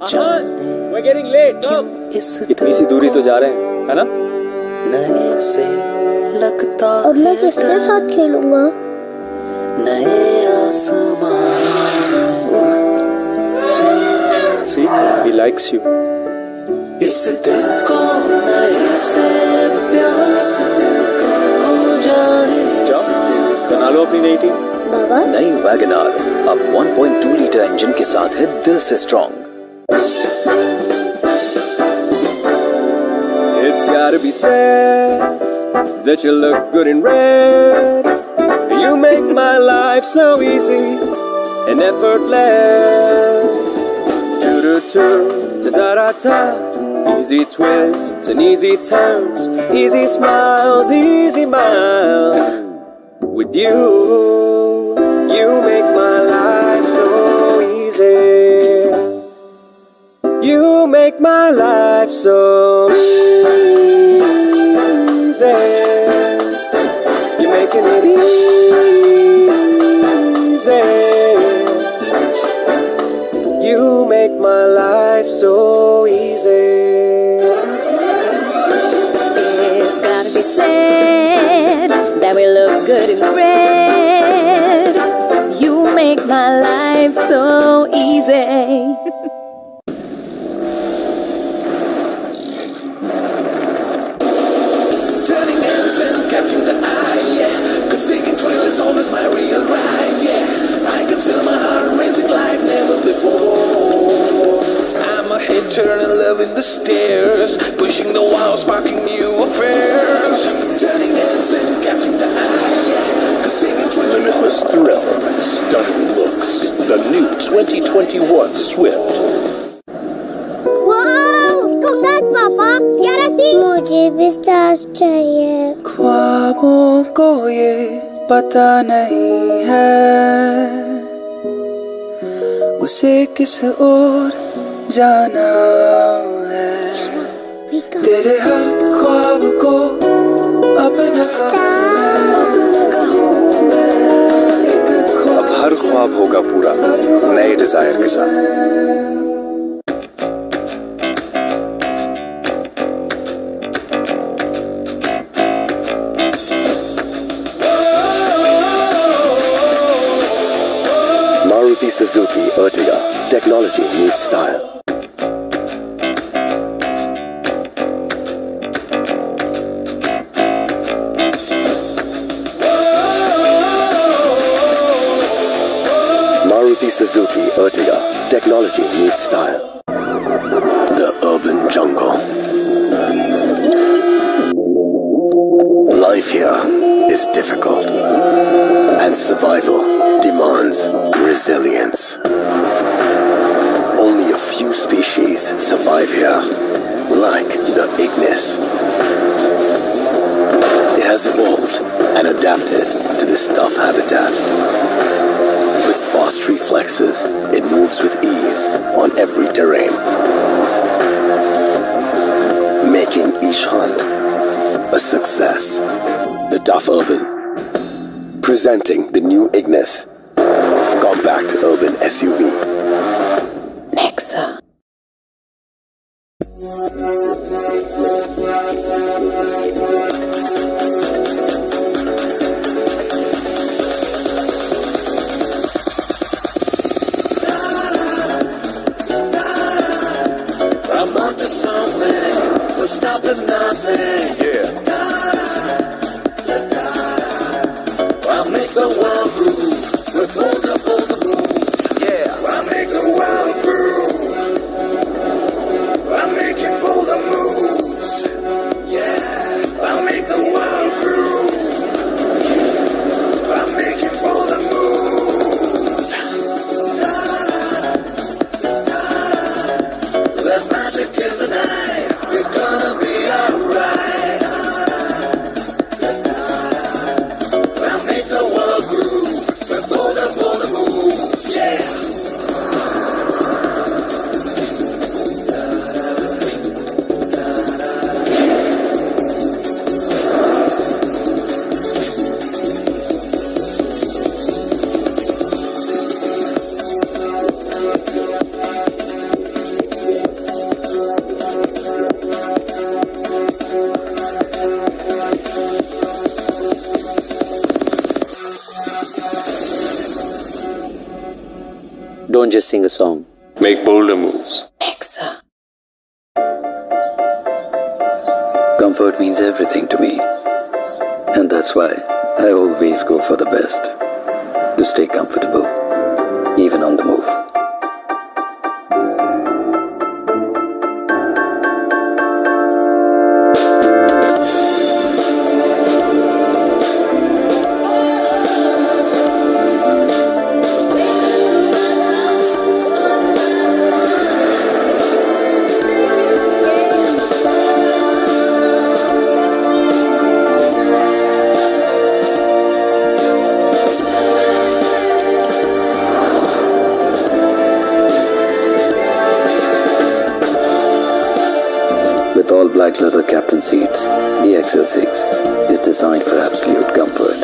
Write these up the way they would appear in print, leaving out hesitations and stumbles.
We're getting late. Come. इतनी सी दूरी तो जा रहे हैं, है ना? नए से लगता अब मैं किसके साथ खेलूंगा? नए आसमान He likes you. इस दिल को नए से प्यार से हो जाए। जाओ, बना लो अपनी नई टीम। बाबा नई वैगनआर अब 1.2 लीटर इंजन के साथ है दिल से strong. It's gotta be said that you look good in red. You make my life so easy and effortless. Do-do-do, da-da-da-da. Easy twists and easy turns, easy smiles, easy miles. With you, you make my life so easy. You make my life so easy. You're making it easy. You make my life so easy. It's gotta be said that we look good in red. You make my life so easy. turning ends and catching the eye, yeah. 'Cause seeking thrill is always my real ride, yeah. I can feel my heart racing like never before. I'm a hitter and loving the stairs, pushing the walls, sparking new affairs. Turning ends and catching the eye, yeah. 'Cause seeking thrill Limitless thrill, stunning looks. The new 2021 Swift. वाह, congrats पापा। यार मुझे भी stars चाहिए। ख्वाबों को ये पता नहीं है उसे किस ओर जाना है। तेरे हर ख्वाब को अपना अब हर ख्वाब होगा पूरा नए डिजायर के साथ। Maruti Suzuki Ertiga. Technology meets style. Maruti Suzuki Ertiga. Technology meets style. The urban jungle. Life here is difficult, and survival demands resilience. Only a few species survive here, like the Ignis. It has evolved and adapted to this tough habitat. With fast reflexes, it moves with ease on every terrain, making each hunt a success. The tough urban, presenting the new Ignis, compact urban SUV. Nexa. I'm onto something, we're stopping nothing. Yeah. I'll make the world groove with bolder moves. Yeah, I'll make the world groove. I'm making bolder moves. Yeah, I'll make the world groove. I'm making bolder moves. There's magic in the night. We're gonna be alright. just sing a song. Make bolder moves. Comfort means everything to me. And that's why I always go for the best. To stay comfortable, even on the move. With all black leather captain seats, the XL6 is designed for absolute comfort.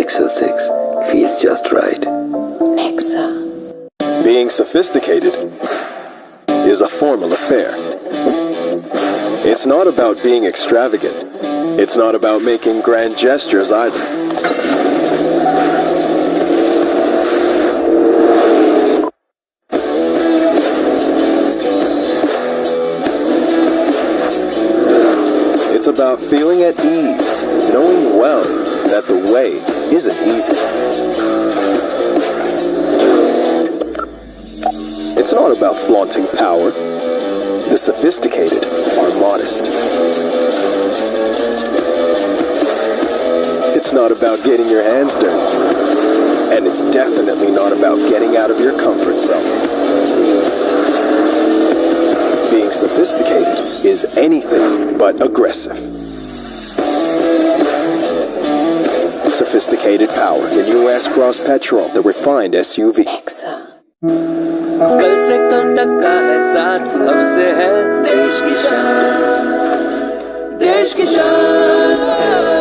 XL6 feels just right. Being sophisticated is a formal affair. It's not about being extravagant. It's not about making grand gestures either. It's about feeling at ease, knowing well that the way isn't easy. It's not about flaunting power. The sophisticated are modest. It's not about getting your hands dirty. And it's definitely not about getting out of your comfort zone. Being sophisticated is anything but aggressive. Sophisticated power, the new S-Cross Petrol, the refined SUV. कल से कल तक का है साथ हमसे है देश की शान, देश की शान,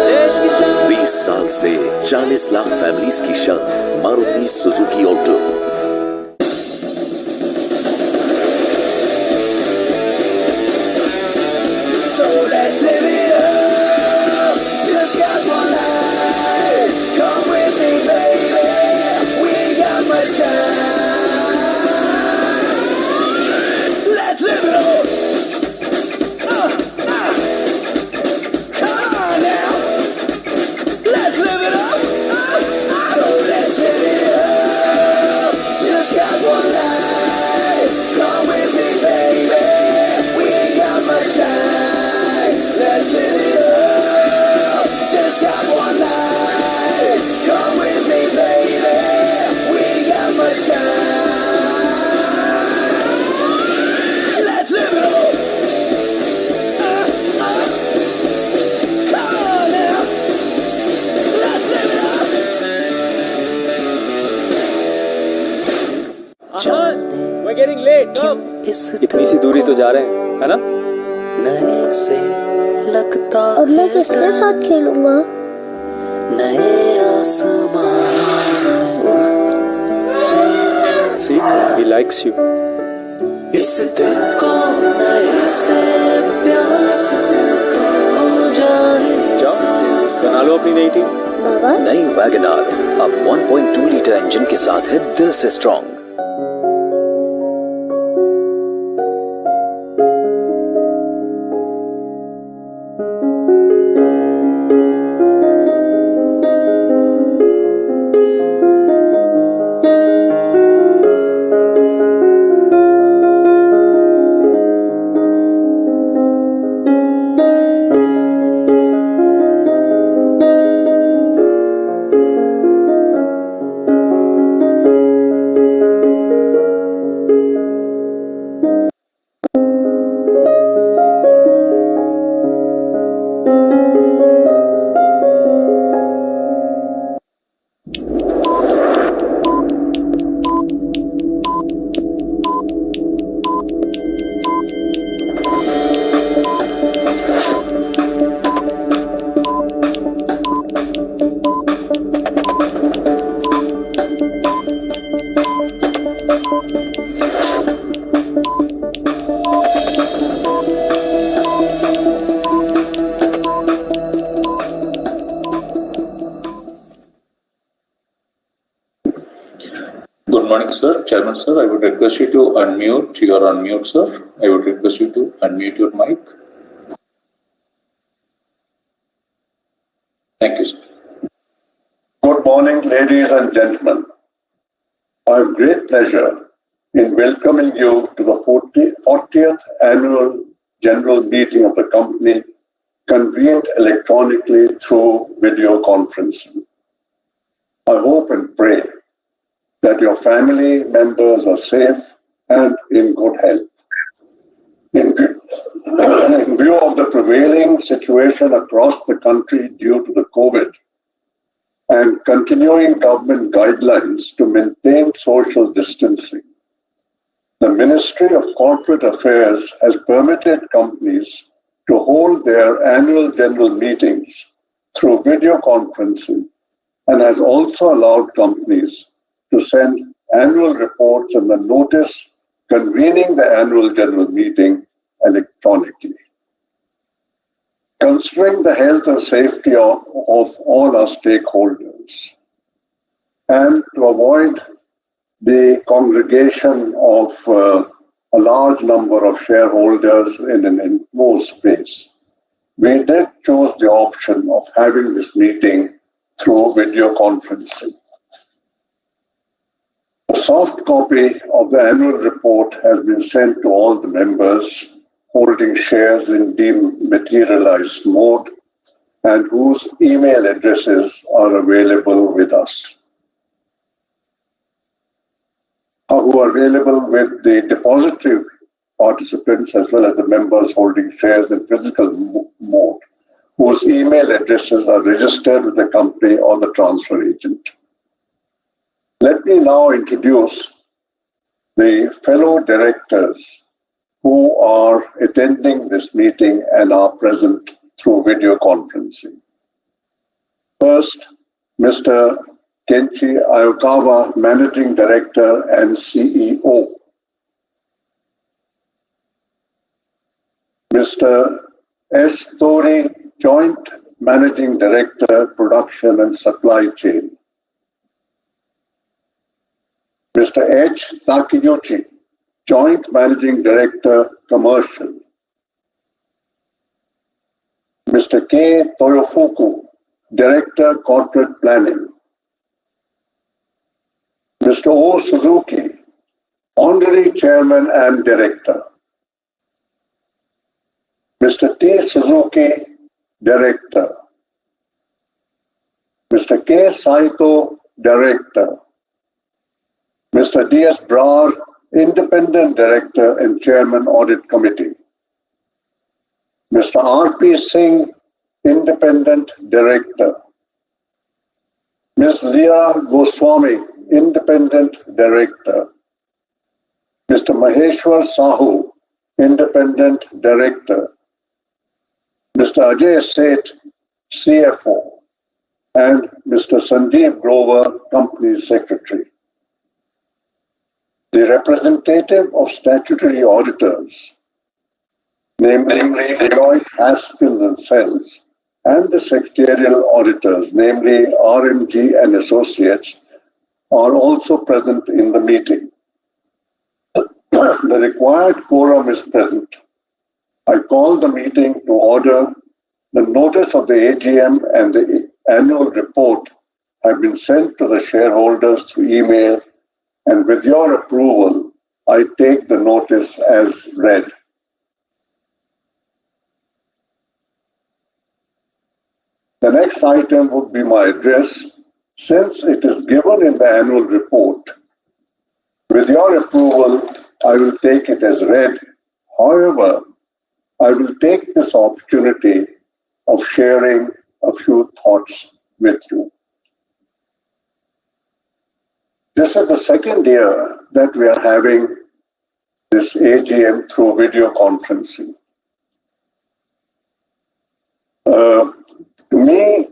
देश की शान। 20 साल से 40 लाख फैमिलीज की शान Maruti Suzuki Alto. So let's live it up. Just got one life. Come with me, baby. We ain't got much time. Let's live it up. Come on now. Let's live it up. So let's live it up. Just got one life. Come with me, baby. We ain't got much time. Let's live it up. Just got one life. Come with me, baby. We ain't got much time. Let's live it up. Come on now. Let's live it up. We're getting late. Come. इतनी सी दूरी तो जा रहे हैं, है ना? नए से लगता अब मैं किसके साथ खेलूंगा? नए आसमान। See, he likes you. इस दिल को नए से प्यास हो जाए। जाओ, बना लो अपनी नई टीम। बाबा नई वैगनार अब 1.2 लीटर इंजन के साथ है दिल से strong. Good morning, sir. Chairman, sir, I would request you to unmute. You are on mute, sir. I would request you to unmute your mic. Thank you, sir. Good morning, ladies and gentlemen. I have great pleasure in welcoming you to the 40th Annual General Meeting of the company, convened electronically through video conferencing. I hope and pray that your family members are safe and in good health. In view of the prevailing situation across the country due to the COVID and continuing government guidelines to maintain social distancing, the Ministry of Corporate Affairs has permitted companies to hold their annual general meetings through video conferencing and has also allowed companies to send annual reports and the notice convening the annual general meeting electronically. Considering the health and safety of all our stakeholders and to avoid the congregation of a large number of shareholders in an enclosed space, we did choose the option of having this meeting through video conferencing. A soft copy of the annual report has been sent to all the members holding shares in dematerialized mode and whose email addresses are available with us. Who are available with the depository participants as well as the members holding shares in physical mode, whose email addresses are registered with the company or the transfer agent. Let me now introduce the fellow directors who are attending this meeting and are present through video conferencing. First, Mr. Kenchi Ayokawa, Managing Director and CEO. Mr. S. Tori, Joint Managing Director, Production and Supply Chain. Mr. H. Takeyuchi, Joint Managing Director, Commercial. Mr. K. Toyofuku, Director, Corporate Planning. Mr. O. Suzuki, Honorary Chairman and Director. Mr. T. Suzuki, Director. Mr. K. Saito, Director. Mr. D.S. Brar, Independent Director and Chairman, Audit Committee. Mr. R.P. Singh, Independent Director. Ms. Leah Goswami, Independent Director. Mr. Maheshwar Sahu, Independent Director. Mr. Ajay Seth, CFO. And Mr. Sanjeev Grover, Company Secretary. The representative of statutory auditors, namely Deloitte Haskell & Sells, and the secretarial auditors, namely RMG and Associates, are also present in the meeting. The required quorum is present. I call the meeting to order. The notice of the AGM and the annual report have been sent to the shareholders through email, and with your approval, I take the notice as read. The next item would be my address, since it is given in the annual report. With your approval, I will take it as read. However, I will take this opportunity of sharing a few thoughts with you. This is the second year that we are having this AGM through video conferencing. To me,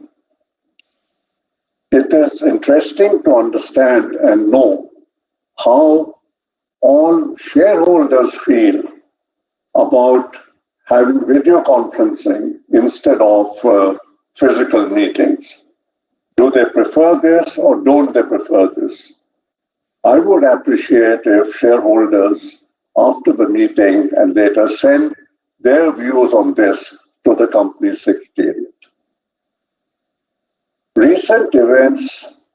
it is interesting to understand and know how all shareholders feel about having video conferencing instead of physical meetings. Do they prefer this or don't they prefer this? I would appreciate if shareholders, after the meeting and later, send their views on this to the company secretariat. Recent events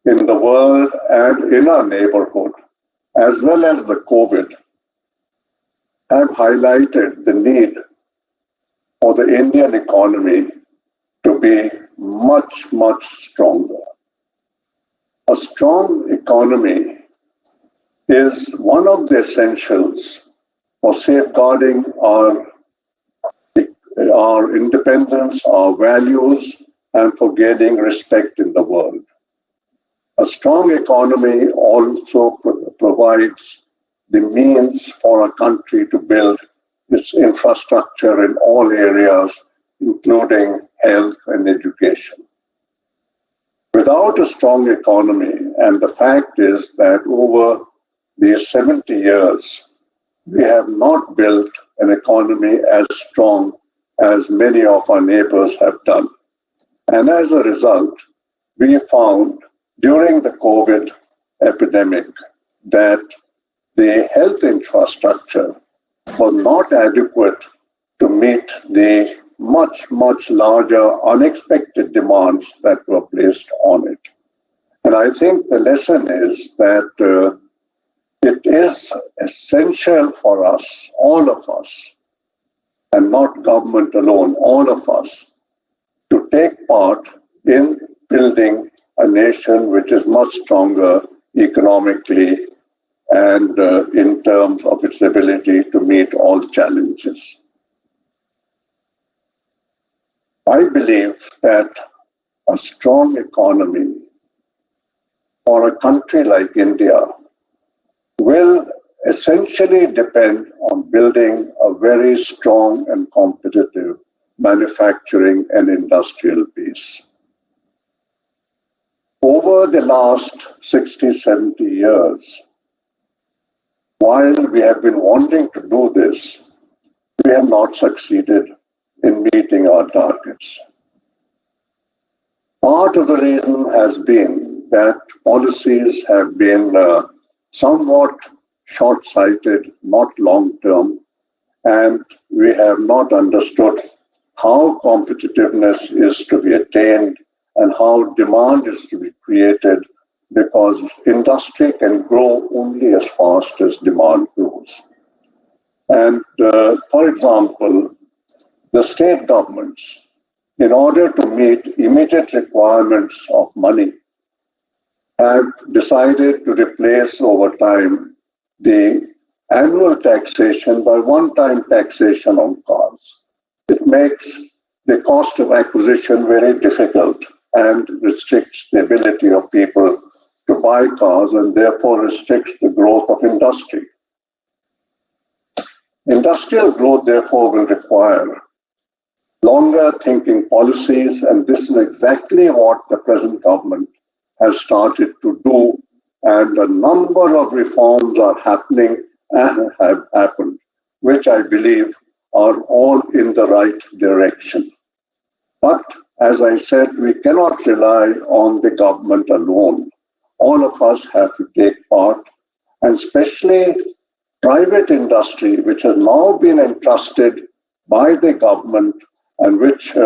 in the world and in our neighborhood, as well as the COVID, have highlighted the need for the Indian economy to be much, much stronger. A strong economy is one of the essentials for safeguarding our independence, our values, and for gaining respect in the world. A strong economy also provides the means for a country to build its infrastructure in all areas, including health and education. Without a strong economy, and the fact is that over these 70 years, we have not built an economy as strong as many of our neighbors have done. And as a result, we found during the COVID epidemic that the health infrastructure was not adequate to meet the much, much larger unexpected demands that were placed on it. And I think the lesson is that it is essential for us, all of us, and not government alone, all of us, to take part in building a nation which is much stronger economically and in terms of its ability to meet all challenges. I believe that a strong economy for a country like India will essentially depend on building a very strong and competitive manufacturing and industrial base. Over the last 60, 70 years, while we have been wanting to do this, we have not succeeded in meeting our targets. Part of the reason has been that policies have been somewhat short-sighted, not long-term, and we have not understood how competitiveness is to be attained and how demand is to be created, because industry can grow only as fast as demand grows. And for example, the state governments, in order to meet immediate requirements of money, have decided to replace over time the annual taxation by one-time taxation on cars. It makes the cost of acquisition very difficult and restricts the ability of people to buy cars and therefore restricts the growth of industry. Industrial growth, therefore, will require longer thinking policies, and this is exactly what the present government has started to do, and a number of reforms are happening and have happened, which I believe are all in the right direction. But as I said, we cannot rely on the government alone. All of us have to take part, and especially private industry, which has now been entrusted by the government and which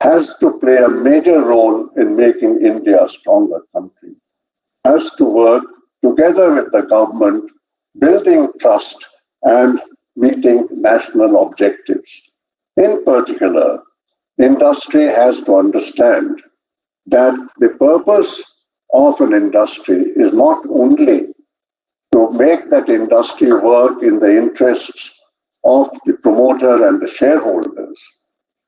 has to play a major role in making India a stronger country, has to work together with the government, building trust and meeting national objectives. In particular, industry has to understand that the purpose of an industry is not only to make that industry work in the interests of the promoter and the shareholders,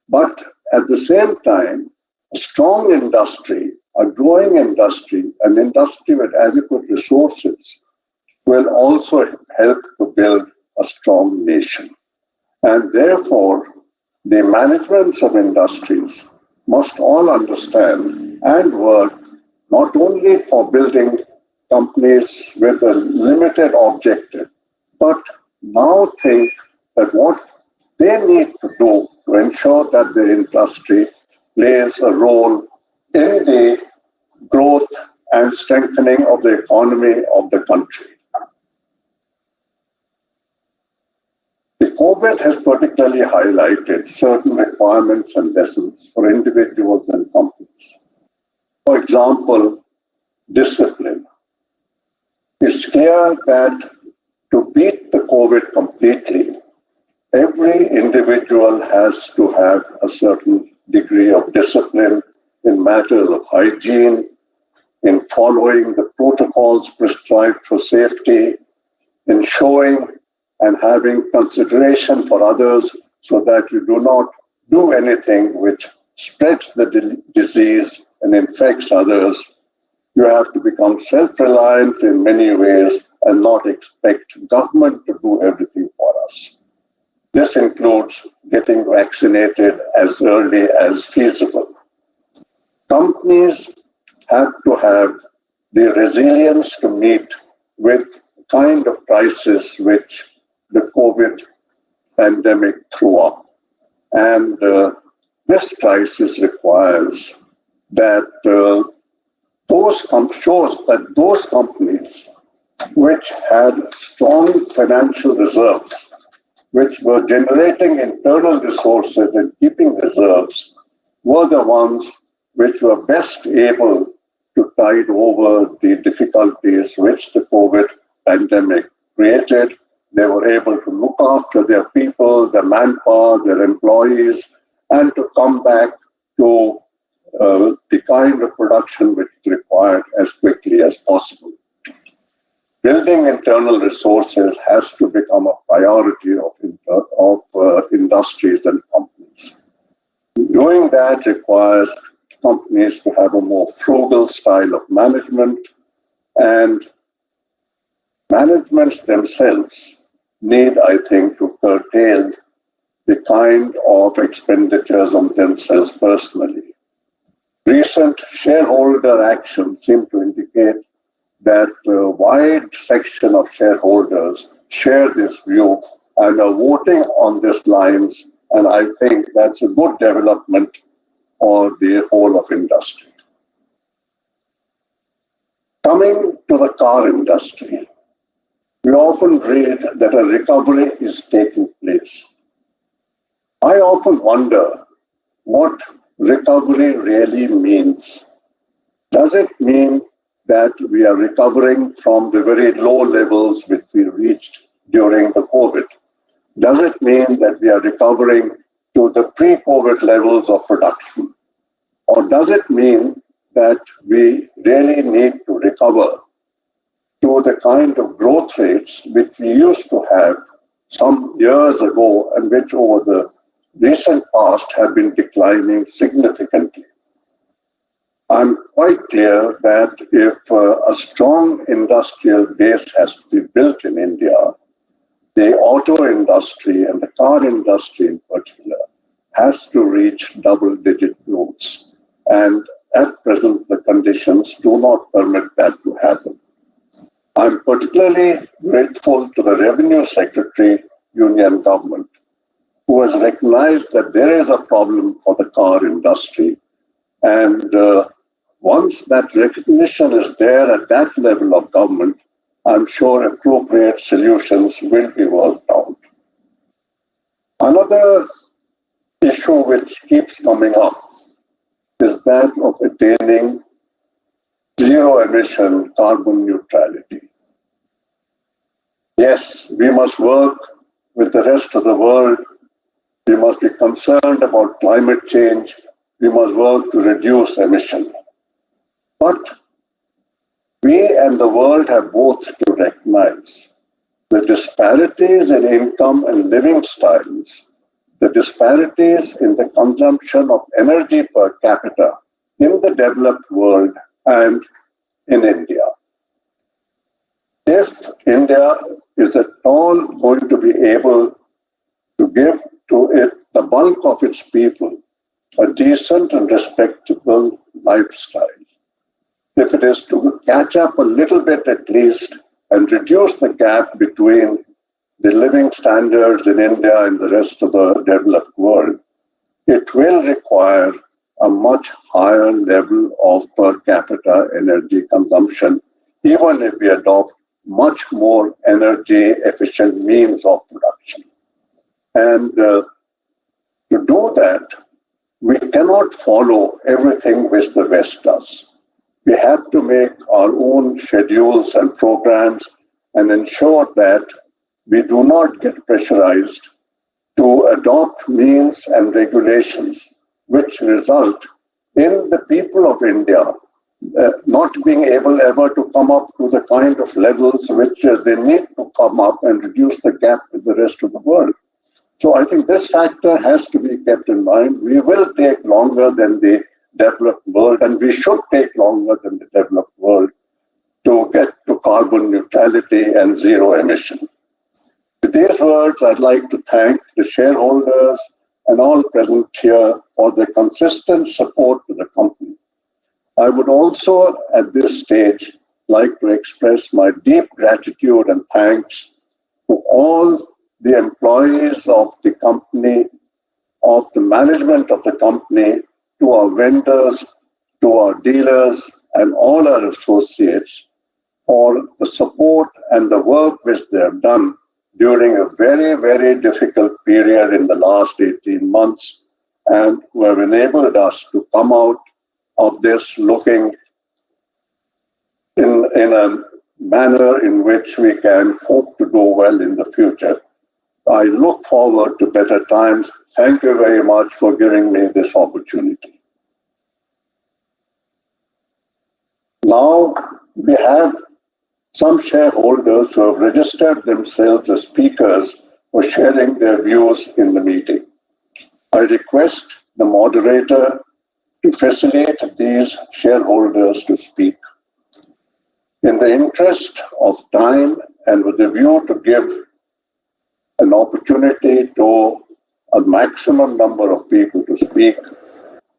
but at the same time, a strong industry, a growing industry, an industry with adequate resources will also help to build a strong nation. And therefore, the managements of industries must all understand and work not only for building companies with a limited objective, but now think that what they need to do to ensure that the industry plays a role in the growth and strengthening of the economy of the country. The COVID has particularly highlighted certain requirements and lessons for individuals and companies. For example, discipline. It's clear that to beat the COVID completely, every individual has to have a certain degree of discipline in matters of hygiene, in following the protocols prescribed for safety, in showing and having consideration for others so that you do not do anything which spreads the disease and infects others. You have to become self-reliant in many ways and not expect government to do everything for us. This includes getting vaccinated as early as feasible. Companies have to have the resilience to meet with the kind of crisis which the COVID pandemic threw up. And this crisis requires that those companies which had strong financial reserves, which were generating internal resources and keeping reserves, were the ones which were best able to tide over the difficulties which the COVID pandemic created. They were able to look after their people, their manpower, their employees, and to come back to the kind of production which is required as quickly as possible. Building internal resources has to become a priority of industries and companies. Doing that requires companies to have a more frugal style of management, and managements themselves need, I think, to curtail the kind of expenditures on themselves personally. Recent shareholder actions seem to indicate that a wide section of shareholders share this view and are voting on these lines, and I think that's a good development for the whole of industry. Coming to the car industry, we often read that a recovery is taking place. I often wonder what recovery really means. Does it mean that we are recovering from the very low levels which we reached during the COVID? Does it mean that we are recovering to the pre-COVID levels of production? Or does it mean that we really need to recover to the kind of growth rates which we used to have some years ago and which over the recent past have been declining significantly? I'm quite clear that if a strong industrial base has to be built in India, the auto industry and the car industry in particular has to reach double-digit growths. And at present, the conditions do not permit that to happen. I'm particularly grateful to the Revenue Secretary, Union Government, who has recognized that there is a problem for the car industry. And once that recognition is there at that level of government, I'm sure appropriate solutions will be worked out. Another issue which keeps coming up is that of attaining zero-emission carbon neutrality. Yes, we must work with the rest of the world. We must be concerned about climate change. We must work to reduce emission. But we and the world have both to recognize the disparities in income and living styles, the disparities in the consumption of energy per capita in the developed world and in India. If India is at all going to be able to give to it, the bulk of its people, a decent and respectable lifestyle, if it is to catch up a little bit at least and reduce the gap between the living standards in India and the rest of the developed world, it will require a much higher level of per capita energy consumption, even if we adopt much more energy efficient means of production. And to do that, we cannot follow everything which the West does. We have to make our own schedules and programs and ensure that we do not get pressurized to adopt means and regulations which result in the people of India not being able ever to come up to the kind of levels which they need to come up and reduce the gap with the rest of the world. So I think this factor has to be kept in mind. We will take longer than the developed world, and we should take longer than the developed world to get to carbon neutrality and zero emission. With these words, I'd like to thank the shareholders and all present here for their consistent support to the company. I would also, at this stage, like to express my deep gratitude and thanks to all the employees of the company, of the management of the company, to our vendors, to our dealers, and all our associates for the support and the work which they have done during a very, very difficult period in the last 18 months, and who have enabled us to come out of this looking in a manner in which we can hope to do well in the future. I look forward to better times. Thank you very much for giving me this opportunity. Now we have some shareholders who have registered themselves as speakers for sharing their views in the meeting. I request the moderator to facilitate these shareholders to speak. In the interest of time and with the view to give an opportunity to a maximum number of people to speak,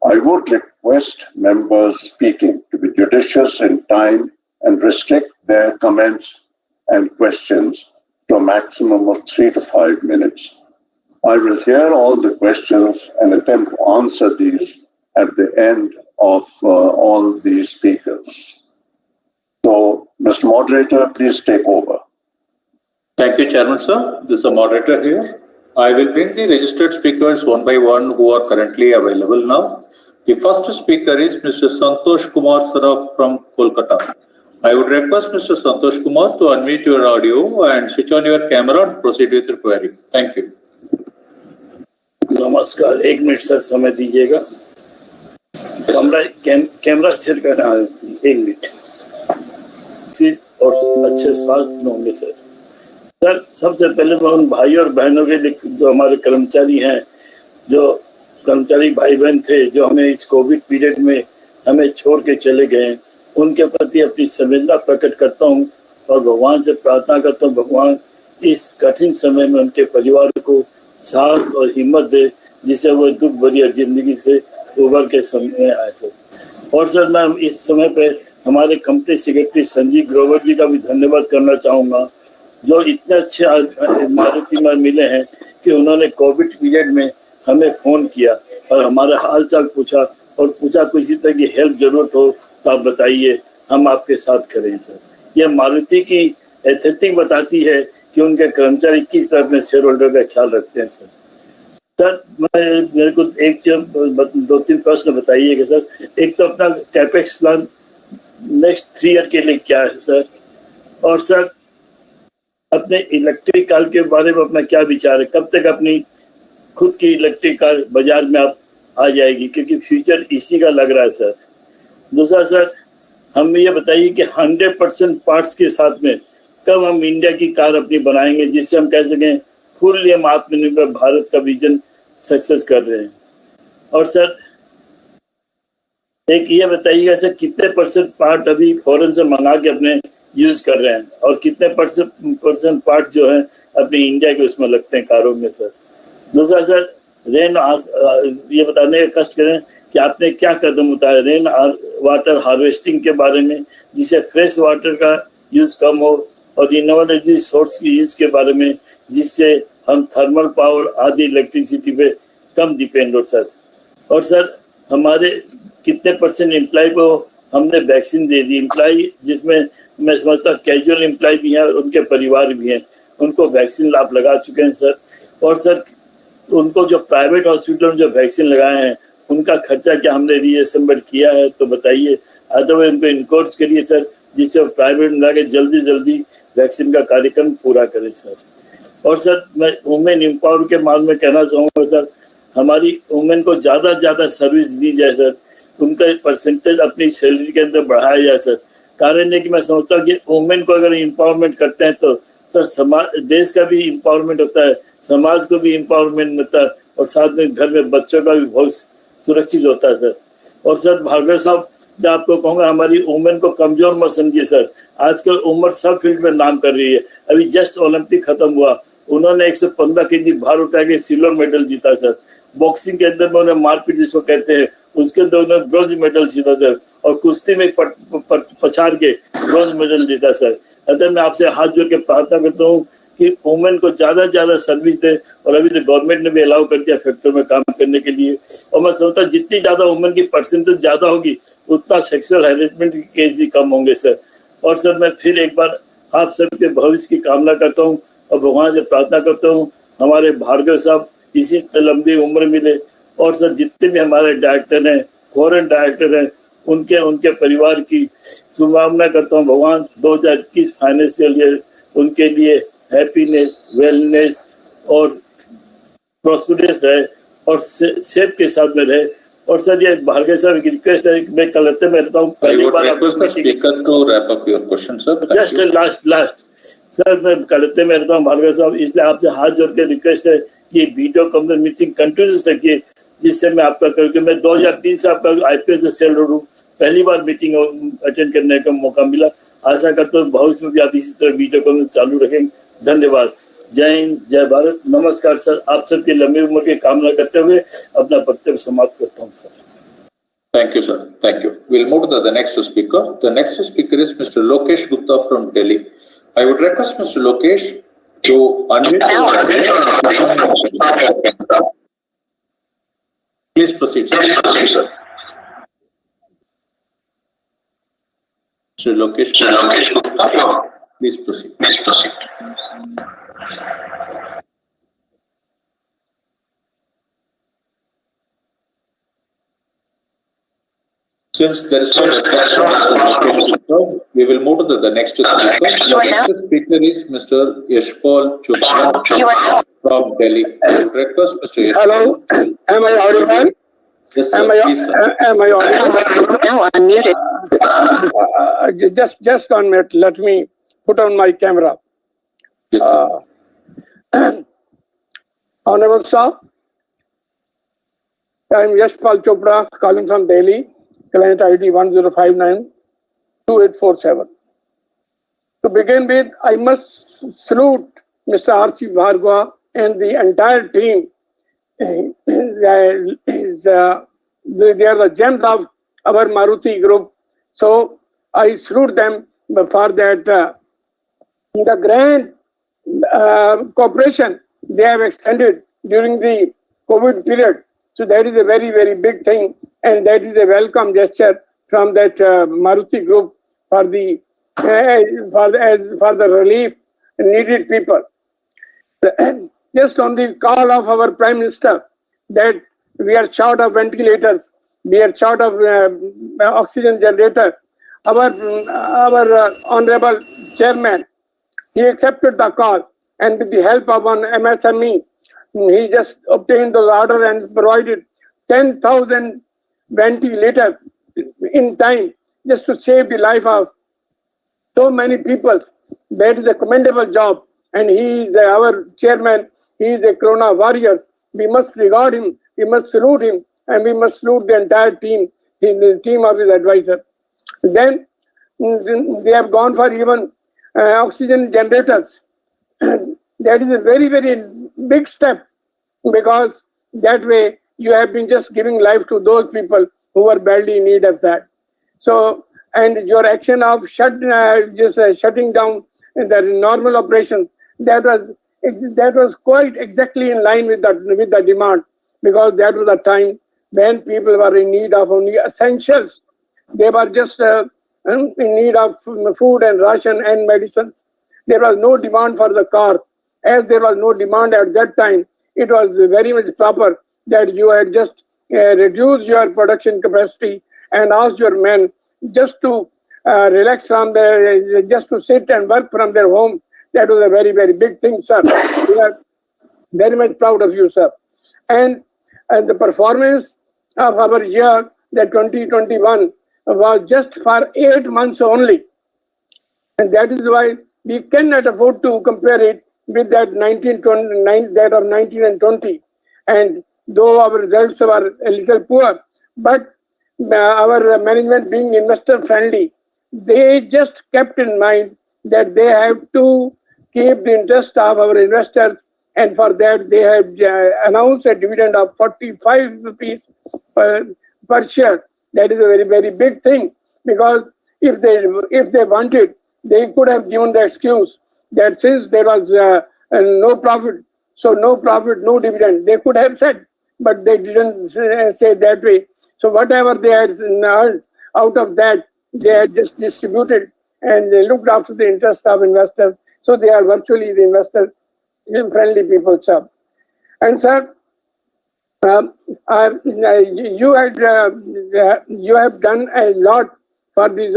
I would request members speaking to be judicious in time and restrict their comments and questions to a maximum of 3 to 5 minutes. I will hear all the questions and attempt to answer these at the end of all these speakers. So, Mr. Moderator, please take over. Thank you, Chairman, sir. This is the moderator here. I will bring the registered speakers one by one who are currently available now. The first speaker is Mr. Santosh Kumar Saraf from Kolkata. I would request Mr. Santosh Kumar to unmute your audio and switch on your camera and proceed with your query. Thank you. नमस्कार, 1 minute sir समय दीजिएगा. Camera set करना है, 1 minute. और अच्छे स्वास्थ्य होंगे sir. Sir सबसे पहले तो उन भाई और बहनों के लिए जो हमारे कर्मचारी हैं, जो कर्मचारी भाई बहन थे जो हमें इस कोविड पीरियड में हमें छोड़ के चले गए, उनके प्रति अपनी संवेदना प्रकट करता हूं और भगवान से प्रार्थना करता हूं भगवान इस कठिन समय में उनके परिवार को साहस और हिम्मत दे, जिससे वो दुख भरी जिंदगी से उबर के समय आए सर. और सर मैं इस समय पे हमारे कंपनी सेक्रेटरी संजीव ग्रोवर जी का भी धन्यवाद करना चाहूँगा, जो इतने अच्छे मारुति में मिले हैं कि उन्होंने कोविड पीरियड में हमें फ़ोन किया और हमारा हाल चाल पूछा और पूछा किसी तरह की हेल्प जरूरत हो तो आप बताइए, हम आपके साथ खड़े हैं सर. यह मारुति की एथिक्स बताती है कि उनके कर्मचारी किस तरह अपने शेयर होल्डर का ख्याल रखते हैं सर. सर मेरे को 2-3 प्रश्न बताइएगा सर. एक तो अपना कैपेक्स प्लान नेक्स्ट 3 ईयर के लिए क्या है सर, और सर अपने इलेक्ट्रिक कार के बारे में अपना क्या विचार है, कब तक अपनी खुद की इलेक्ट्रिक कार बाजार में आप आ जाएगी, क्योंकि फ्यूचर इसी का लग रहा है सर. दूसरा सर हम ये बताइए कि 100% पार्ट्स के साथ में कब हम इंडिया की कार अपनी बनाएंगे, जिससे हम कह सकें फुल्ली हम आत्मनिर्भर भारत का विजन सक्सेस कर रहे हैं. और सर एक ये बताइएगा सर कितने % पार्ट अभी फॉरेन से मंगा के अपने यूज कर रहे हैं और कितने % पार्ट जो है अपनी इंडिया के उसमें लगते हैं कारों में सर. दूसरा सर ये बताने का कष्ट करें कि आपने क्या कदम उठाए रेन वाटर हार्वेस्टिंग के बारे में, जिससे फ्रेश वाटर का यूज कम हो, और रिन्यूएबल एनर्जी सोर्स की यूज के बारे में, जिससे हम थर्मल पावर आदि इलेक्ट्रिसिटी पे कम डिपेंड हो सर. और सर हमारे कितने % एम्प्लॉय को हमने वैक्सीन दे दी। एम्प्लॉय जिसमें मैं समझता हूँ कैजुअल एम्प्लॉय भी हैं और उनके परिवार भी हैं, उनको वैक्सीन आप लगा चुके हैं सर। और सर उनको जो प्राइवेट हॉस्पिटल में जो वैक्सीन लगाए हैं उनका खर्चा क्या हमने रीएसेंबल किया है तो बताइए, अदरवाइज उनको इनकोर्स करिए सर, जिससे प्राइवेट में जाके जल्दी वैक्सीन का कार्यक्रम पूरा करें सर। और सर मैं वुमेन एम्पावर के मामले में कहना चाहूँगा सर, हमारी वुमेन को ज़्यादा सर्विस दी जाए सर, उनका परसेंटेज अपनी सैलरी के अंदर बढ़ाया जाए सर। कारण है कि मैं समझता हूँ कि वुमेन को अगर एम्पावरमेंट करते हैं तो सर समाज देश का भी एम्पावरमेंट होता है, समाज को भी एम्पावरमेंट मिलता है और साथ में घर में बच्चों का भी बहुत सुरक्षित होता है सर। और सर भार्गव साहब मैं आपको कहूँगा हमारी वुमेन को कमजोर मत समझिए सर, आजकल उम्र सब फील्ड में नाम कर रही है। अभी जस्ट ओलंपिक खत्म हुआ, उन्होंने 115 केजी भार उठा के सिल्वर मेडल जीता सर। बॉक्सिंग के अंदर में उन्हें मारपीट जिसको कहते हैं उसके अंदर उन्होंने ब्रॉन्ज मेडल जीता सर, और कुश्ती में पछाड़ के ब्रॉन्ज मेडल जीता सर। अतः मैं आपसे हाथ जोड़ के प्रार्थना करता हूँ कि वुमेन को ज्यादा सर्विस दे, और अभी तो गवर्नमेंट ने भी अलाउ कर दिया फैक्ट्री में काम करने के लिए। और मैं समझता हूँ जितनी ज्यादा वुमेन की परसेंटेज ज्यादा होगी उतना सेक्सुअल हैरेसमेंट के केस भी कम होंगे सर। और सर मैं फिर एक बार आप सबके भविष्य की कामना करता हूँ और भगवान से प्रार्थना करता हूँ हमारे भार्गव साहब इसी लंबी उम्र मिले। और सर जितने भी हमारे डायरेक्टर हैं, फॉरेन डायरेक्टर हैं, उनके परिवार की शुभकामना करता हूँ। भगवान 2021 फाइनेंशियल ईयर उनके लिए हैप्पीनेस, वेलनेस और प्रॉस्पेरस रहे और सेफ के साथ में रहे। और सर ये भार्गव साहब की रिक्वेस्ट है, मैं कलकत्ते में रहता हूँ, पहली बार लास्ट सर मैं कलकत्ते में रहता हूँ भार्गव साहब, इसलिए आपसे हाथ जोड़ के रिक्वेस्ट है कि वीडियो कॉन्फ्रेंस मीटिंग कंटिन्यूस रखिए, जिससे मैं आपका करके मैं 2003 से आपका आईपीएस से सेल हूँ, पहली बार मीटिंग अटेंड करने का मौका मिला। आशा करता हूँ भविष्य में भी आप इसी तरह वीडियो कॉन्फ्रेंस चालू रखेंगे। धन्यवाद। जय हिंद, जय भारत, नमस्कार सर। आप सबकी लंबी उम्र की कामना करते हुए अपना वक्तव्य समाप्त करता हूँ sir. Thank you, sir. Thank you. We'll move to the next speaker. The next speaker is Mr. Lokesh Gupta from Delhi. I would request Mr. Lokesh to unmute. Please proceed, sir. Mr. Lokesh Gupta, please proceed. Since there is no response from Mr. Lokesh Gupta, we will move to the next speaker. The next speaker is Mr. Yashpal Chopra from Delhi. I would request Mr. Yashpal. Hello, am I audible? Yes, sir. Please, sir. Am I audible? No, unmuted. Just 1 minute. Let me put on my camera. Yes, sir. Honorable sir, I am Yashpal Chopra calling from Delhi. Client ID 10592847. To begin with, I must salute Mr. R.C. Bhargava and the entire team. They are the gems of our Maruti group. So I salute them for that the grand cooperation they have extended during the COVID period. So that is a very, very big thing, and that is a welcome gesture from that Maruti group for the relief needed people. Just on the call of our Prime Minister that we are short of ventilators, we are short of oxygen generator. Our honorable chairman, he accepted the call, and with the help of an MSME, he just obtained the order and provided 10,000 ventilators in time just to save the life of so many people. That is a commendable job, and he is our chairman. He is a Corona warrior. We must regard him, we must salute him, and we must salute the entire team, the team of his advisor. Then they have gone for even oxygen generators. That is a very, very big step, because that way you have been just giving life to those people who are badly in need of that. So, and your action of shutting down the normal operations, that was quite exactly in line with the demand, because that was the time when people were in need of only essentials. They were just in need of food and ration and medicines. There was no demand for the car. As there was no demand at that time, it was very much proper that you had just reduced your production capacity and asked your men just to relax from their, just to sit and work from their home. That was a very, very big thing, sir. We are very much proud of you, sir. And the performance of our year, the 2021, was just for 8 months only. And that is why we cannot afford to compare it with that 1929, that of 19 and 20. And though our results were a little poor, but our management being investor friendly, they just kept in mind that they have to keep the interest of our investors, and for that they have announced a dividend of 45 rupees per share. That is a very, very big thing, because if they wanted, they could have given the excuse that since there was no profit, so no profit, no dividend. They could have said, but they didn't say that way. So whatever they had earned out of that, they had just distributed, and they looked after the interest of investors. So they are virtually the investor friendly people, sir. And sir, you have done a lot for this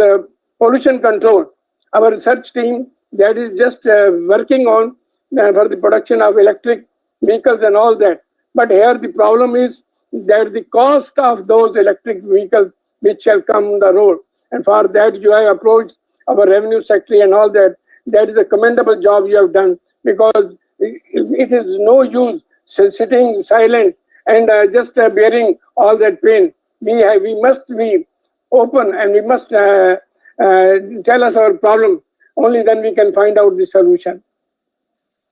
pollution control. Our research team that is just working on for the production of electric vehicles and all that. But here the problem is that the cost of those electric vehicles which shall come on the road, and for that you have approached our revenue secretary and all that. That is a commendable job you have done, because it is no use sitting silent and just bearing all that pain. We must be open, and we must tell us our problem. Only then we can find out the solution.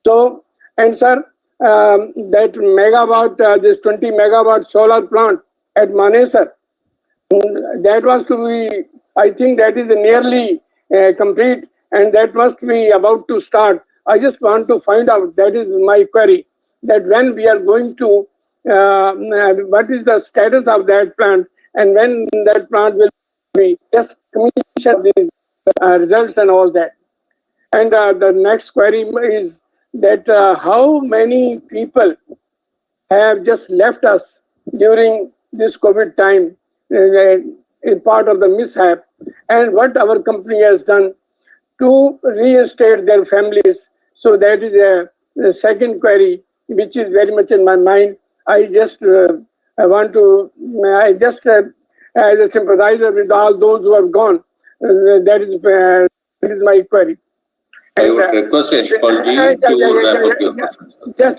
So, and sir, that megawatt, this 20 megawatt solar plant at Manesar, that was to be, I think that is nearly complete, and that must be about to start. I just want to find out, that is my query, that when we are going to, what is the status of that plant, and when that plant will be just commission these results and all that. And the next query is that how many people have just left us during this COVID time, in part of the mishap, and what our company has done to reinstate their families. So that is the second query, which is very much in my mind. I just want to, as a sympathizer with all those who have gone, that is my query. I would request Yashpalji to wrap up your question.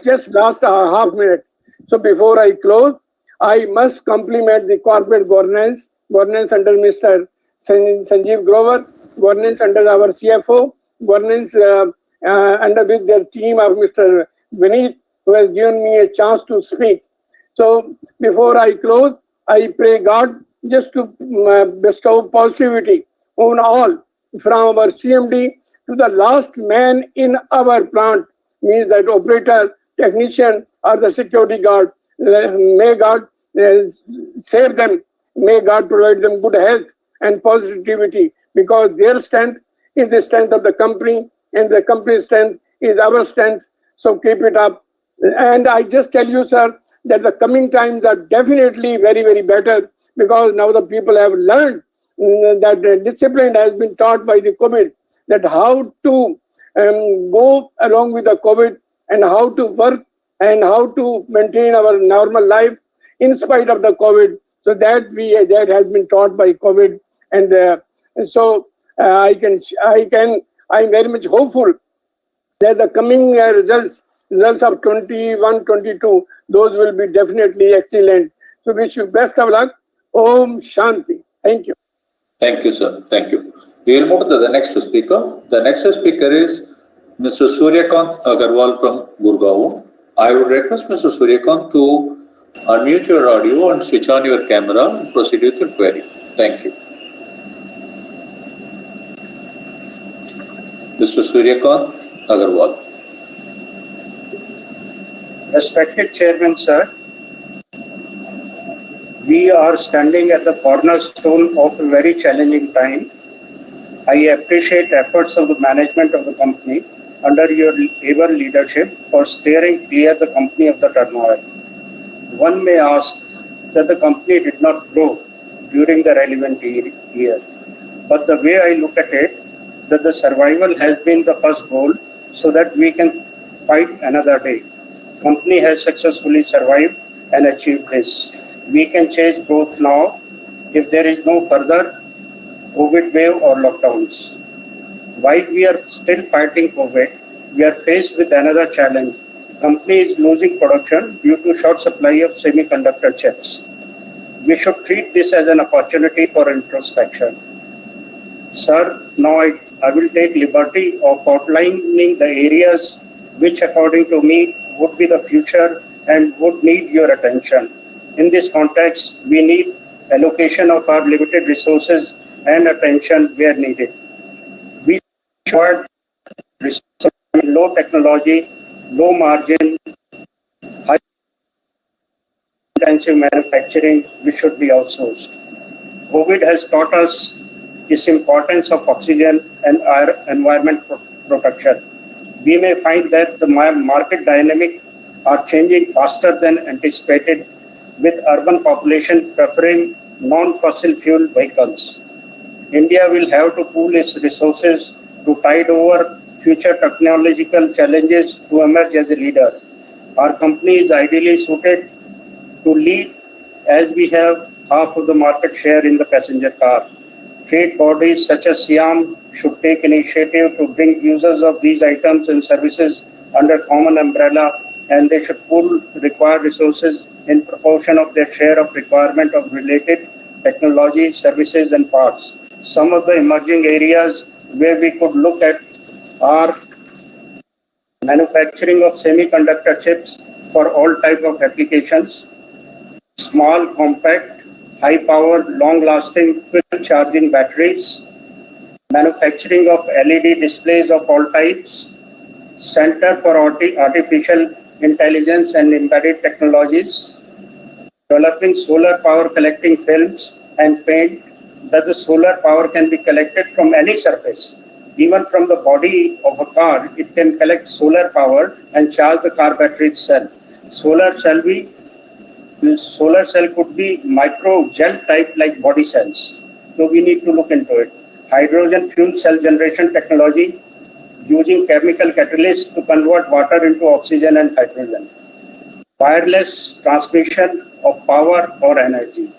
Just last half minute. So before I close, I must compliment the corporate governance under Mr. Sanjeev Grover, governance under our CFO, governance under with their team of Mr. Vineet, who has given me a chance to speak. So before I close, I pray God just to bestow positivity on all, from our CMD to the last man in our plant, means that operator, technician, or the security guard. May God save them. May God provide them good health and positivity, because their strength is the strength of the company, and the company's strength is our strength. So keep it up. And I just tell you, sir, that the coming times are definitely very, very better, because now the people have learned that discipline has been taught by the COVID, that how to go along with the COVID, and how to work, and how to maintain our normal life in spite of the COVID. So that has been taught by COVID, and so I'm very much hopeful that the coming results of 21, 22, those will be definitely excellent. So wish you best of luck. Om Shanti. Thank you. Thank you, sir. Thank you. We will move to the next speaker. The next speaker is Mr. Suryakant Agarwal from Gurgaon. I would request Mr. Suryakant to unmute your audio and switch on your camera and proceed with your query. Thank you. Mr. Suryakant Agarwal. Respected Chairman, sir, We are standing at the cornerstone of a very challenging time. I appreciate efforts of the management of the company under your able leadership for steering clear the company of the turmoil. One may ask that the company did not grow during the relevant year. But the way I look at it, that the survival has been the first goal so that we can fight another day. Company has successfully survived and achieved this. We can chase growth now if there is no further COVID wave or lockdowns. While we are still fighting COVID, we are faced with another challenge. Company is losing production due to short supply of semiconductor chips. We should treat this as an opportunity for introspection. Sir, now I will take liberty of outlining the areas which according to me would be the future and would need your attention. In this context, we need allocation of our limited resources and attention where needed. We should resources low technology, low margin, high intensive manufacturing, which should be outsourced. COVID has taught us its importance of oxygen and our environment protection. We may find that the market dynamics are changing faster than anticipated, with urban population preferring non-fossil fuel vehicles. India will have to pool its resources to tide over future technological challenges to emerge as a leader. Our company is ideally suited to lead as we have half of the market share in the passenger car. Trade bodies such as SIAM should take initiative to bring users of these items and services under common umbrella, and they should pool required resources in proportion of their share of requirement of related technology, services and parts. Some of the emerging areas where we could look at are manufacturing of semiconductor chips for all type of applications, small, compact, high power, long lasting, quick charging batteries, manufacturing of LED displays of all types, Center for Artificial Intelligence and Embedded Technologies, developing solar power collecting films and paint, that the solar power can be collected from any surface. Even from the body of a car, it can collect solar power and charge the car battery itself. Solar cell could be micro gel type like body cells. So we need to look into it. Hydrogen fuel cell generation technology using chemical catalysts to convert water into oxygen and hydrogen. Wireless transmission of power or energy.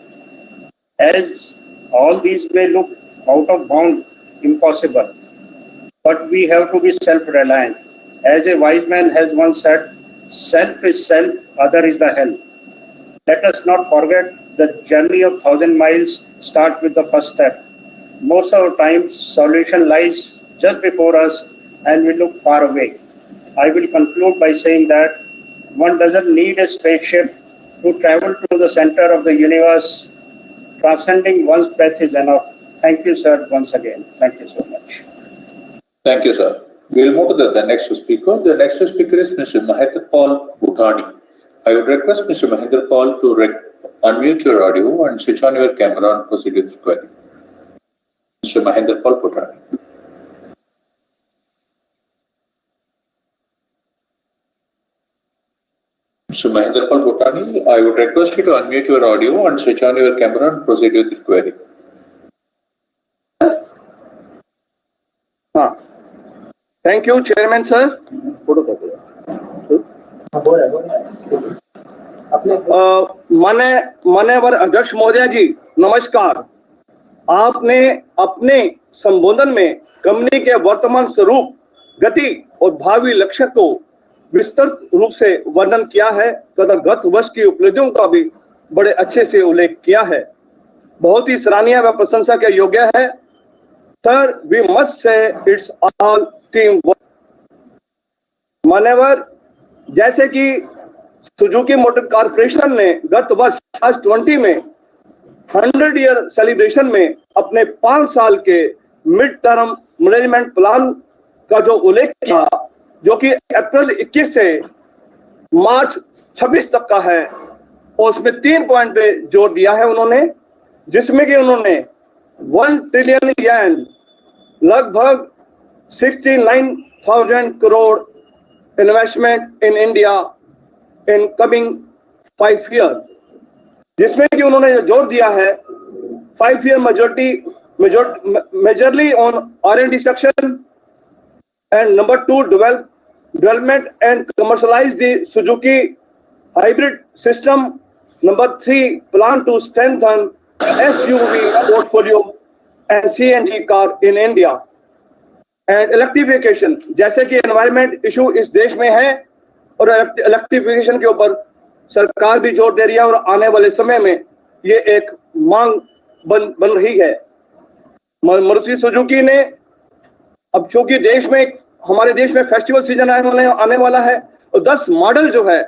As all these may look out of bound, impossible, but we have to be self-reliant. As a wise man has once said, self is self, other is the help. Let us not forget the journey of 1,000 miles start with the first step. Most of the times, solution lies just before us and we look far away. I will conclude by saying that one doesn't need a spaceship to travel to the center of the universe. Transcending one's breath is enough. Thank you, sir, once again. Thank you so much. Thank you, sir. We'll move to the next speaker. The next speaker is Mr. Mahendra Paul Bhutani. I would request Mr. Mahendra Paul to unmute your audio and switch on your camera and proceed with the query. Mr. Mahendra Paul Bhutani. Mr. Mahendra Paul Bhutani, I would request you to unmute your audio and switch on your camera and proceed with this query. Thank you, Chairman sir. माननीय अध्यक्ष महोदय जी, नमस्कार। आपने अपने संबोधन में company के वर्तमान स्वरूप, गति और भावी लक्ष्य को विस्तृत रूप से वर्णन किया है तथा गत वर्ष की उपलब्धियों का भी बड़े अच्छे से उल्लेख किया है। बहुत ही सराहनीय व प्रशंसा के योग्य है। Sir, we must say it's all team work. मान्यवर, जैसे कि सुजुकी मोटर कॉर्पोरेशन ने गत वर्ष 2020 में 100 ईयर सेलिब्रेशन में अपने 5 साल के मिड टर्म मैनेजमेंट प्लान का जो उल्लेख किया, जो कि अप्रैल 21 से मार्च 26 तक का है, और उसमें 3 पॉइंट पे जोर दिया है उन्होंने, जिसमें कि उन्होंने 1 ट्रिलियन येन, लगभग 69,000 crore investment in India in coming 5 year, जिसमें कि उन्होंने जोर दिया है 5 year majorly on R&D section, and number 2, development and commercialize the Suzuki hybrid system. Number 3, plan to strengthen SUV portfolio and CNG car in India. And electrification, जैसे कि environment issue इस देश में है और electrification के ऊपर सरकार भी जोर दे रही है और आने वाले समय में ये एक मांग बन रही है। मारुति सुजुकी ने अब चूंकि हमारे देश में फेस्टिवल सीजन आने वाला है और 10 मॉडल जो है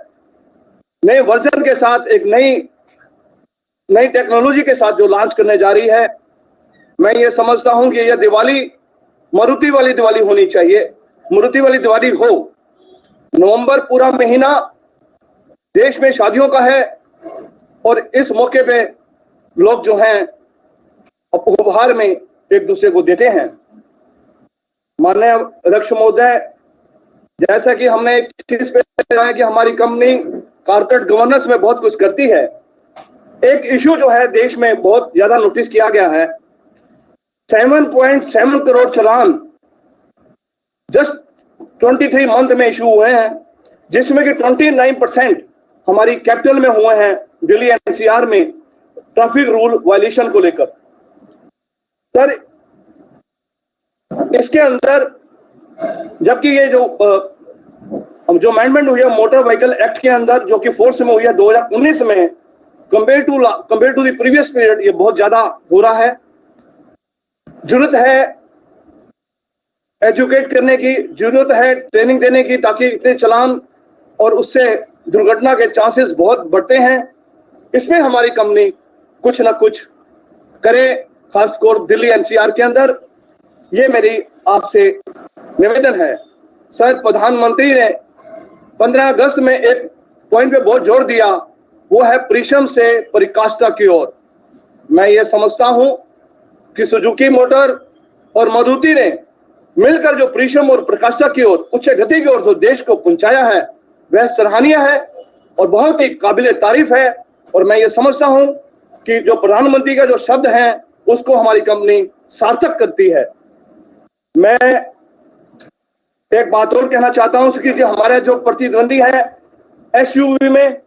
नए वर्जन के साथ एक नई टेक्नोलॉजी के साथ जो लॉन्च करने जा रही है, मैं ये समझता हूं कि यह दिवाली मारुति वाली दिवाली होनी चाहिए, मारुति वाली दिवाली हो। नवंबर पूरा महीना देश में शादियों का है और इस मौके पे लोग जो हैं उपहार में एक दूसरे को देते हैं। माननीय अध्यक्ष महोदय, जैसा कि हमने एक चीज पे कहा है कि हमारी कंपनी कॉर्पोरेट गवर्नेंस में बहुत कुछ करती है, एक इशू जो है देश में बहुत ज्यादा नोटिस किया गया है, 7.7 करोड़ चालान जस्ट 23 मंथ में इशू हुए हैं, जिसमें कि 29% हमारी कैपिटल में हुए हैं, दिल्ली एनसीआर में ट्रैफिक रूल वायलेशन को लेकर। सर, इसके अंदर जबकि ये जो अमेंडमेंट हुई है मोटर व्हीकल एक्ट के अंदर, जो कि फोर्स में हुई है 2019 में, compare to the previous period ये बहुत ज्यादा हो रहा है। जरूरत है एजुकेट करने की, जरूरत है ट्रेनिंग देने की, ताकि इतने चालान और उससे दुर्घटना के चांसेस बहुत बढ़ते हैं। इसमें हमारी कंपनी कुछ ना कुछ करे, खासकर दिल्ली एनसीआर के अंदर। ये मेरी आपसे निवेदन है। सर, प्रधानमंत्री ने 15 अगस्त में एक पॉइंट पे बहुत जोर दिया, वो है परिश्रम से परिकाष्ठा की ओर। मैं ये समझता हूं कि सुजुकी मोटर और मारुति ने मिलकर जो परिश्रम और प्रकाष्ठा की ओर, उच्च गति की ओर जो देश को पहुंचाया है, वह सराहनीय है और बहुत ही काबिले तारीफ है। और मैं ये समझता हूं कि जो प्रधानमंत्री का जो शब्द है उसको हमारी कंपनी सार्थक करती है। मैं एक बात और कहना चाहता हूं कि जो हमारे जो प्रतिद्वंदी है एसयूवी में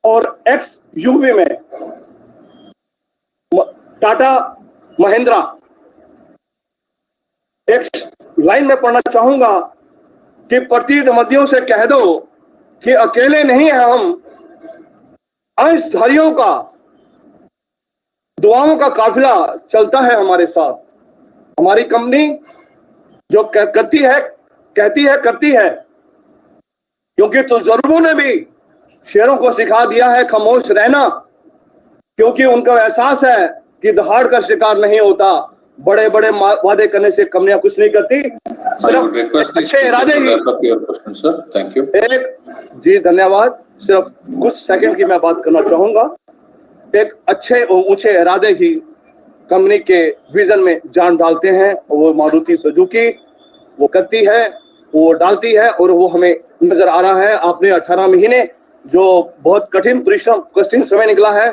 और एक्सयूवी में, टाटा महिंद्रा, एक लाइन में पढ़ना चाहूंगा कि प्रतिद्वंदियों से कह दो कि अकेले नहीं है हम, अंशधारियों का दुआओं का काफिला चलता है हमारे साथ। हमारी कंपनी जो करती है, कहती है, करती है, क्योंकि तजुर्बों ने भी शेरों को सिखा दिया है खामोश रहना, क्योंकि उनका एहसास है कि दहाड़ का शिकार नहीं होता। बड़े बड़े वादे करने से कंपनियां कुछ नहीं करती, सिर्फ अच्छे इरादे ही। जी धन्यवाद। सिर्फ कुछ सेकंड की मैं बात करना चाहूंगा। एक अच्छे और ऊंचे इरादे ही कंपनी के विजन में जान डालते हैं, और वो मारुति सुजुकी वो करती है, वो डालती है, और वो हमें नजर आ रहा है। आपने 18 महीने जो बहुत कठिन समय निकला है,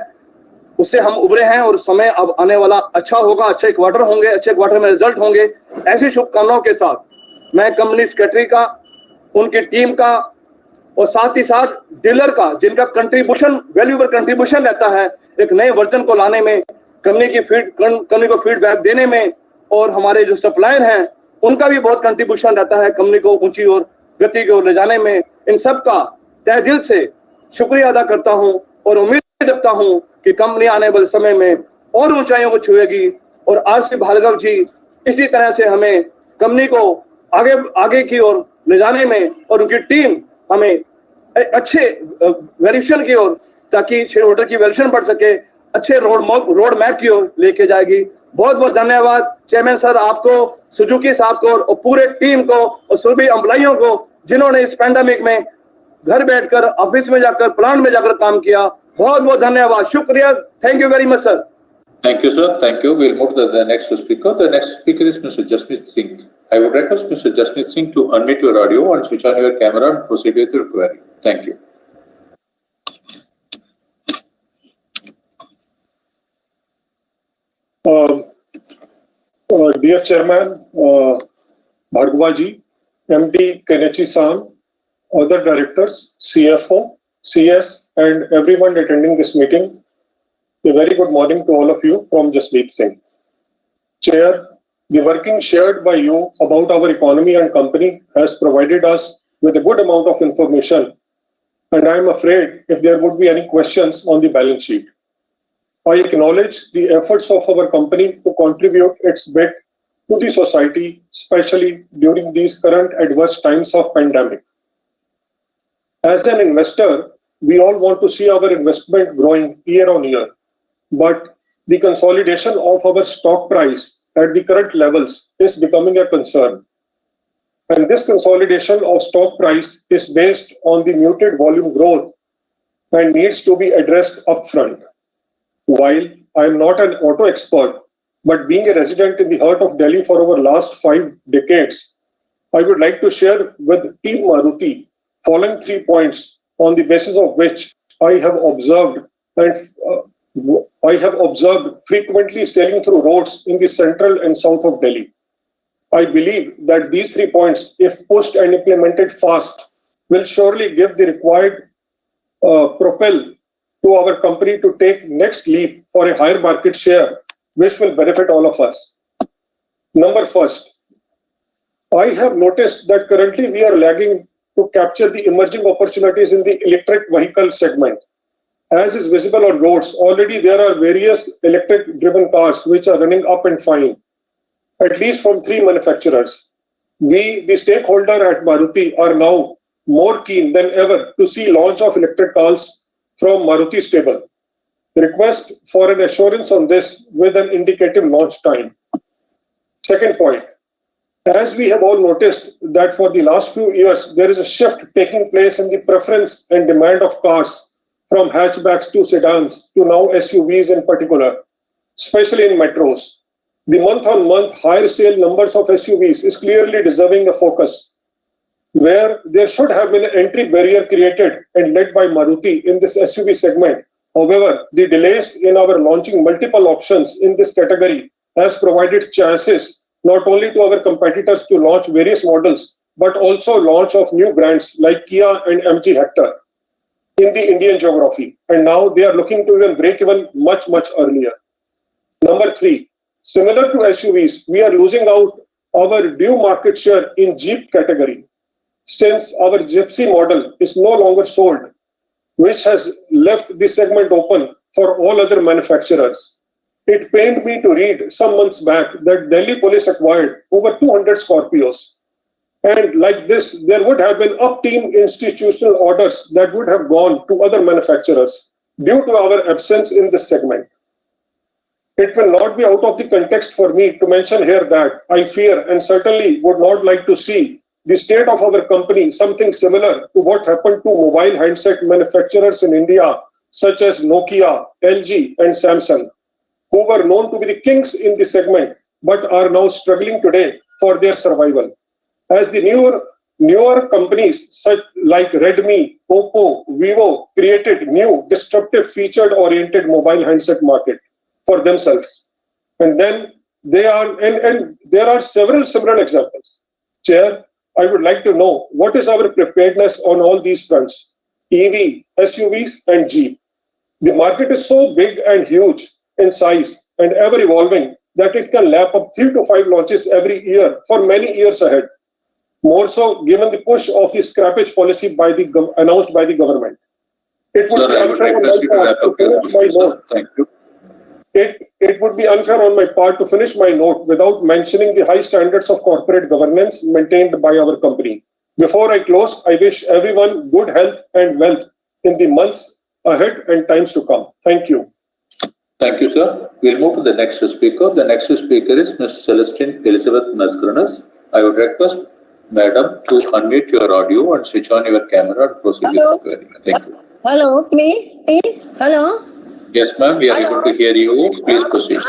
उससे हम उभरे हैं और समय अब आने वाला अच्छा होगा, अच्छे क्वार्टर होंगे, अच्छे क्वार्टर में रिजल्ट होंगे। ऐसी शुभकामनाओं के साथ मैं कंपनी सेक्रेटरी का, उनकी टीम का और साथ ही साथ डीलर का, जिनका वैल्यूएबल कंट्रीब्यूशन रहता है एक नए वर्जन को लाने में, कंपनी को फीडबैक देने में, और हमारे जो सप्लायर हैं उनका भी बहुत कंट्रीब्यूशन रहता है कंपनी को ऊंची और गति की ओर ले जाने में। इन सब का तहे दिल से शुक्रिया अदा करता हूं और उम्मीद रखता हूं कि कंपनी आने वाले समय में और ऊंचाइयों को छुएगी। और आरसी भार्गव जी इसी तरह से हमें कंपनी को आगे की ओर ले जाने में, और उनकी टीम हमें अच्छे वैल्यूएशन की ओर, ताकि शेयर होल्डर की वैल्यूएशन बढ़ सके, अच्छे रोड मैप की ओर लेके जाएगी। बहुत बहुत धन्यवाद चेयरमैन सर, आपको, सुजुकी साहब को और पूरे टीम को और सभी एम्प्लॉइयों को, जिन्होंने इस पैंडेमिक में घर बैठकर, ऑफिस में जाकर, प्लांट में जाकर काम किया। बहुत बहुत धन्यवाद, शुक्रिया, thank you very much sir. Thank you, sir. Thank you. We'll move to the next speaker. The next speaker is Mr. Jasmeet Singh. I would request Mr. Jasmeet Singh to unmute your audio and switch on your camera and proceed with your query. Thank you. Dear Chairman, Bhargavaji, MD Kenechi-san, other directors, CFO, CS, and everyone attending this meeting, a very good morning to all of you from Jasmeet Singh. Chair, the working shared by you about our economy and company has provided us with a good amount of information, and I am afraid if there would be any questions on the balance sheet. I acknowledge the efforts of our company to contribute its bit to the society, especially during these current adverse times of pandemic. As an investor, we all want to see our investment growing year on year, but the consolidation of our stock price at the current levels is becoming a concern. And this consolidation of stock price is based on the muted volume growth and needs to be addressed upfront. While I am not an auto expert, but being a resident in the heart of Delhi for over last 5 decades, I would like to share with Team Maruti following 3 points on the basis of which I have observed frequently sailing through roads in the central and south of Delhi. I believe that these 3 points, if pushed and implemented fast, will surely give the required propel to our company to take next leap for a higher market share, which will benefit all of us. Number first, I have noticed that currently we are lagging to capture the emerging opportunities in the electric vehicle segment. As is visible on roads, already there are various electric-driven cars which are running up and fine, at least from 3 manufacturers. We, the stakeholder at Maruti, are now more keen than ever to see launch of electric cars from Maruti stable. Request for an assurance on this with an indicative launch time. Second point, as we have all noticed that for the last few years, there is a shift taking place in the preference and demand of cars from hatchbacks to sedans to now SUVs in particular, especially in metros. The month-on-month higher sale numbers of SUVs is clearly deserving a focus, where there should have been an entry barrier created and led by Maruti in this SUV segment. However, the delays in our launching multiple options in this category has provided chances not only to our competitors to launch various models, but also launch of new brands like Kia and MG Hector in the Indian geography. And now they are looking to even break even much, much earlier. Number 3, similar to SUVs, we are losing out our due market share in Jeep category, since our Gypsy model is no longer sold, which has left the segment open for all other manufacturers. It pained me to read some months back that Delhi police acquired over 200 Scorpios. And like this, there would have been up-team institutional orders that would have gone to other manufacturers due to our absence in this segment. It will not be out of the context for me to mention here that I fear and certainly would not like to see the state of our company something similar to what happened to mobile handset manufacturers in India, such as Nokia, LG, and Samsung, who were known to be the kings in the segment, but are now struggling today for their survival. As the newer companies such like Redmi, Oppo, Vivo created new disruptive featured-oriented mobile handset market for themselves. And then there are several similar examples. Chair, I would like to know what is our preparedness on all these fronts, EV, SUVs, and Jeep. The market is so big and huge in size and ever evolving that it can lap up 3 to 5 launches every year for many years ahead. More so given the push of the scrappage policy announced by the government. It would be unfair on my part to finish my note without mentioning the high standards of corporate governance maintained by our company. Before I close, I wish everyone good health and wealth in the months ahead and times to come. Thank you. Thank you, sir. We'll move to the next speaker. The next speaker is Ms. Celestine Elizabeth Masgranas. I would request Madam to unmute your audio and switch on your camera and proceed with the query. Thank you. Hello, me? Hello? Yes, ma'am, we are able to hear you. Please proceed.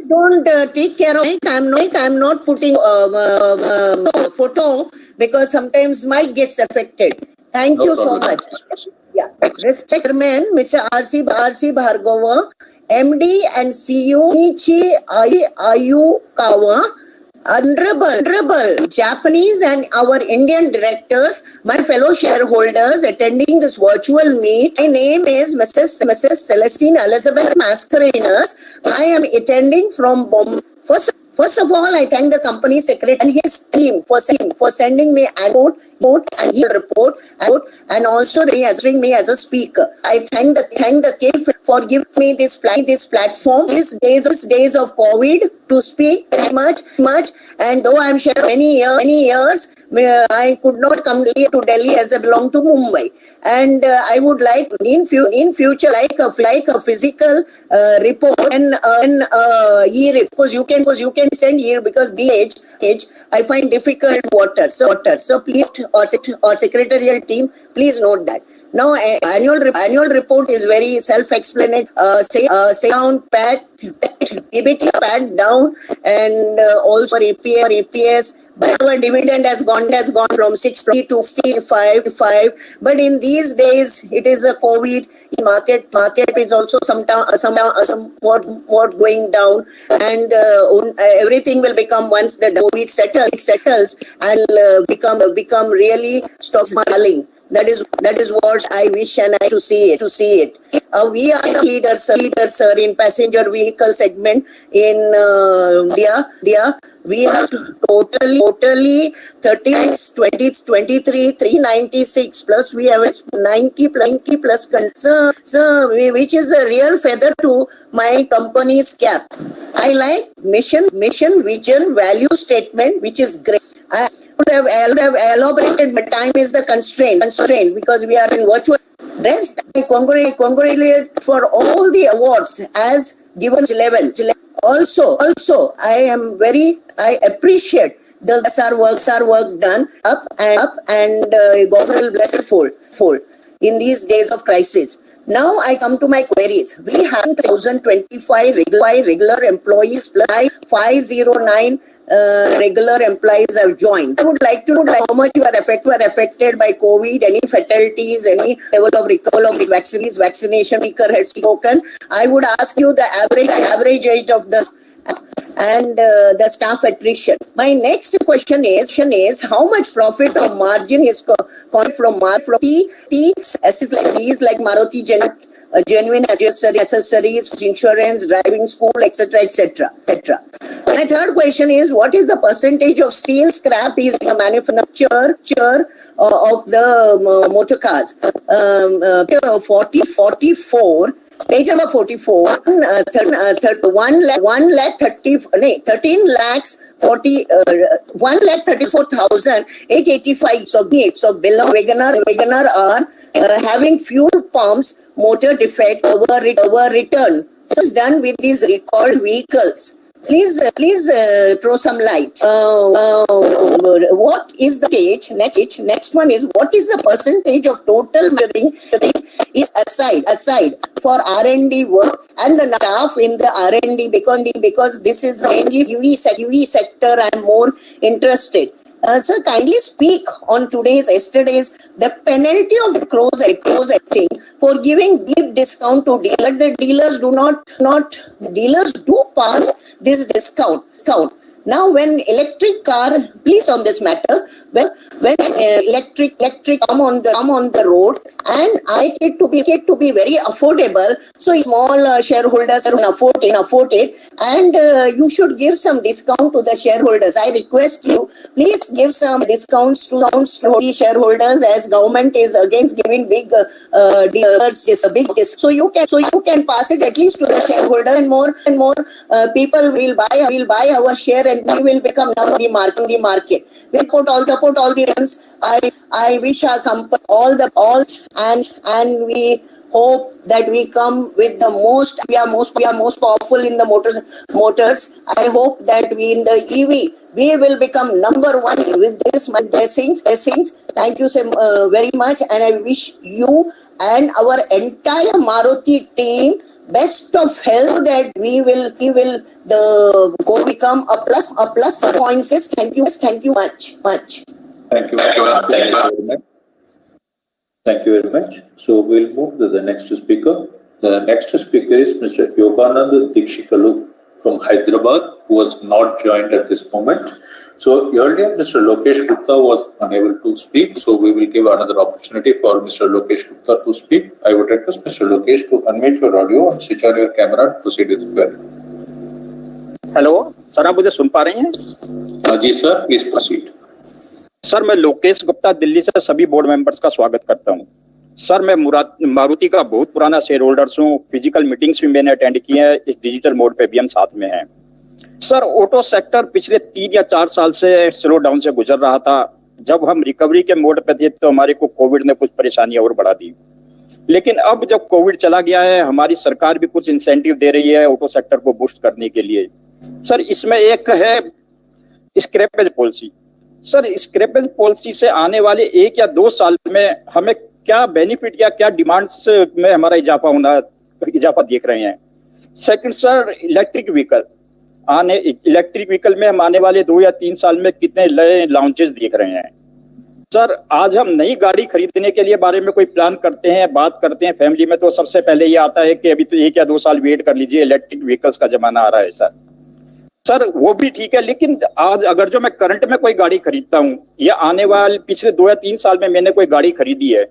Don't take care of it. I'm not putting photo because sometimes mic gets affected. Thank you so much. Yeah. Respect Chairman, Mr. R.C. Bhargava, MD and CEO, Nichi Ayukawa, Honorable Japanese and our Indian directors, my fellow shareholders attending this virtual meet. My name is Mrs. Celestine Elizabeth Mascarenas. I am attending from Bombay. First of all, I thank the company secretary and his team for sending me a report and also registering me as a speaker. I thank the KIF for giving me this platform. These days of COVID to speak much. And though I'm sure many years, I could not come to Delhi as I belong to Mumbai. And I would like in future like a physical report and e-rip, because you can send here because age I find difficult water. So please, or secretarial team, please note that. Now, annual report is very self-explanatory. Say down, pat, PBT pat down, and also EPS. But our dividend has gone from 60 to 55. But in these days, it is a COVID market is also somewhat going down, and everything will become, once the COVID settles and become really stock marketing. That is what I wish and I to see it. We are the leaders, sir, in passenger vehicle segment in India. We have totally 36, 20, 23, 396 plus we have 90 plus so which is a real feather to my company's cap. I like mission, vision, value statement, which is great. I would have elaborated, but time is the constraint because we are in virtual. Rest, I congratulate for all the awards as given level. Also, I appreciate the work done up and God will bless it full in these days of crisis. Now I come to my queries. We have 1,025 regular employees plus 509 regular employees have joined. I would like to know how much were affected by COVID, any fatalities, any level of recovery of vaccination speaker had spoken. I would ask you the average age of the and the staff attrition. My next question is how much profit or margin is from T accessories like Maruti genuine accessories, insurance, driving school, etc. My third question is what is the percentage of steel scrap is the manufacture of the motor cars? 44. Page number 44, 13 lakhs 1,34,885 so below Wagoner are having fuel pumps motor defect over return. So it's done with these recalled vehicles. Please throw some light. What is the stage? Next one is what is the percentage of total measuring is aside for R&D work and the staff in the R&D because this is mainly UV sector I'm more interested. Sir, kindly speak on yesterday's the penalty of closing for giving deep discount to dealers. The dealers dealers do pass this discount. Now, when electric car, please on this matter, when electric come on the road, and I get to be very affordable, so small shareholders can afford it, and you should give some discount to the shareholders. I request you, please give some discounts to the shareholders, as government is against giving big dealers a big discount. So you can pass it at least to the shareholder, and more people will buy our share, and we will become number the market. We put all the runs. I wish our company all and we hope that we come with the most. We are most powerful in the motors. I hope that we in the EV we will become number one with this blessings. Thank you so very much, and I wish you and our entire Maruti team best of health, that we will go become a plus point. Thank you much. Thank you very much. Thank you very much. So we'll move to the next speaker. The next speaker is Mr. Yoganand Dikshikalu from Hyderabad, who was not joined at this moment. So earlier, Mr. Lokesh Gupta was unable to speak, so we will give another opportunity for Mr. Lokesh Gupta to speak. I would request Mr. Lokesh to unmute your audio and switch on your camera and proceed with the hello sir, आप मुझे सुन पा रहे हैं? जी sir, please proceed. Sir, मैं लोकेश गुप्ता दिल्ली से सभी board members का स्वागत करता हूं। सर, मैं मारुति का बहुत पुराना शेयर होल्डर्स हूं। फिजिकल मीटिंग्स भी मैंने अटेंड की हैं, इस डिजिटल मोड पे भी हम साथ में हैं। सर, ऑटो सेक्टर पिछले 3 या 4 साल से स्लो डाउन से गुजर रहा था। जब हम रिकवरी के मोड पे थे तो हमारे को कोविड ने कुछ परेशानियां और बढ़ा दी, लेकिन अब जब कोविड चला गया है, हमारी सरकार भी कुछ इंसेंटिव दे रही है ऑटो सेक्टर को बूस्ट करने के लिए। सर, इसमें एक है scrappage policy. Sir, scrappage policy से आने वाले 1 या 2 साल में हमें क्या बेनिफिट या क्या डिमांड्स में हमारा इजाफा देख रहे हैं? सेकंड सर, इलेक्ट्रिक व्हीकल में हम आने वाले 2 या 3 साल में कितने नए लॉन्चेस देख रहे हैं? सर, आज हम नई गाड़ी खरीदने के लिए बारे में कोई प्लान करते हैं, बात करते हैं फैमिली में, तो सबसे पहले ये आता है कि अभी तो 1 या 2 साल वेट कर लीजिए, इलेक्ट्रिक व्हीकल्स का जमाना आ रहा है। सर, वो भी ठीक है, लेकिन आज अगर जो मैं करंट में कोई गाड़ी खरीदता हूँ या आने वाले पिछले 2 या 3 साल में मैंने कोई गाड़ी खरीदी है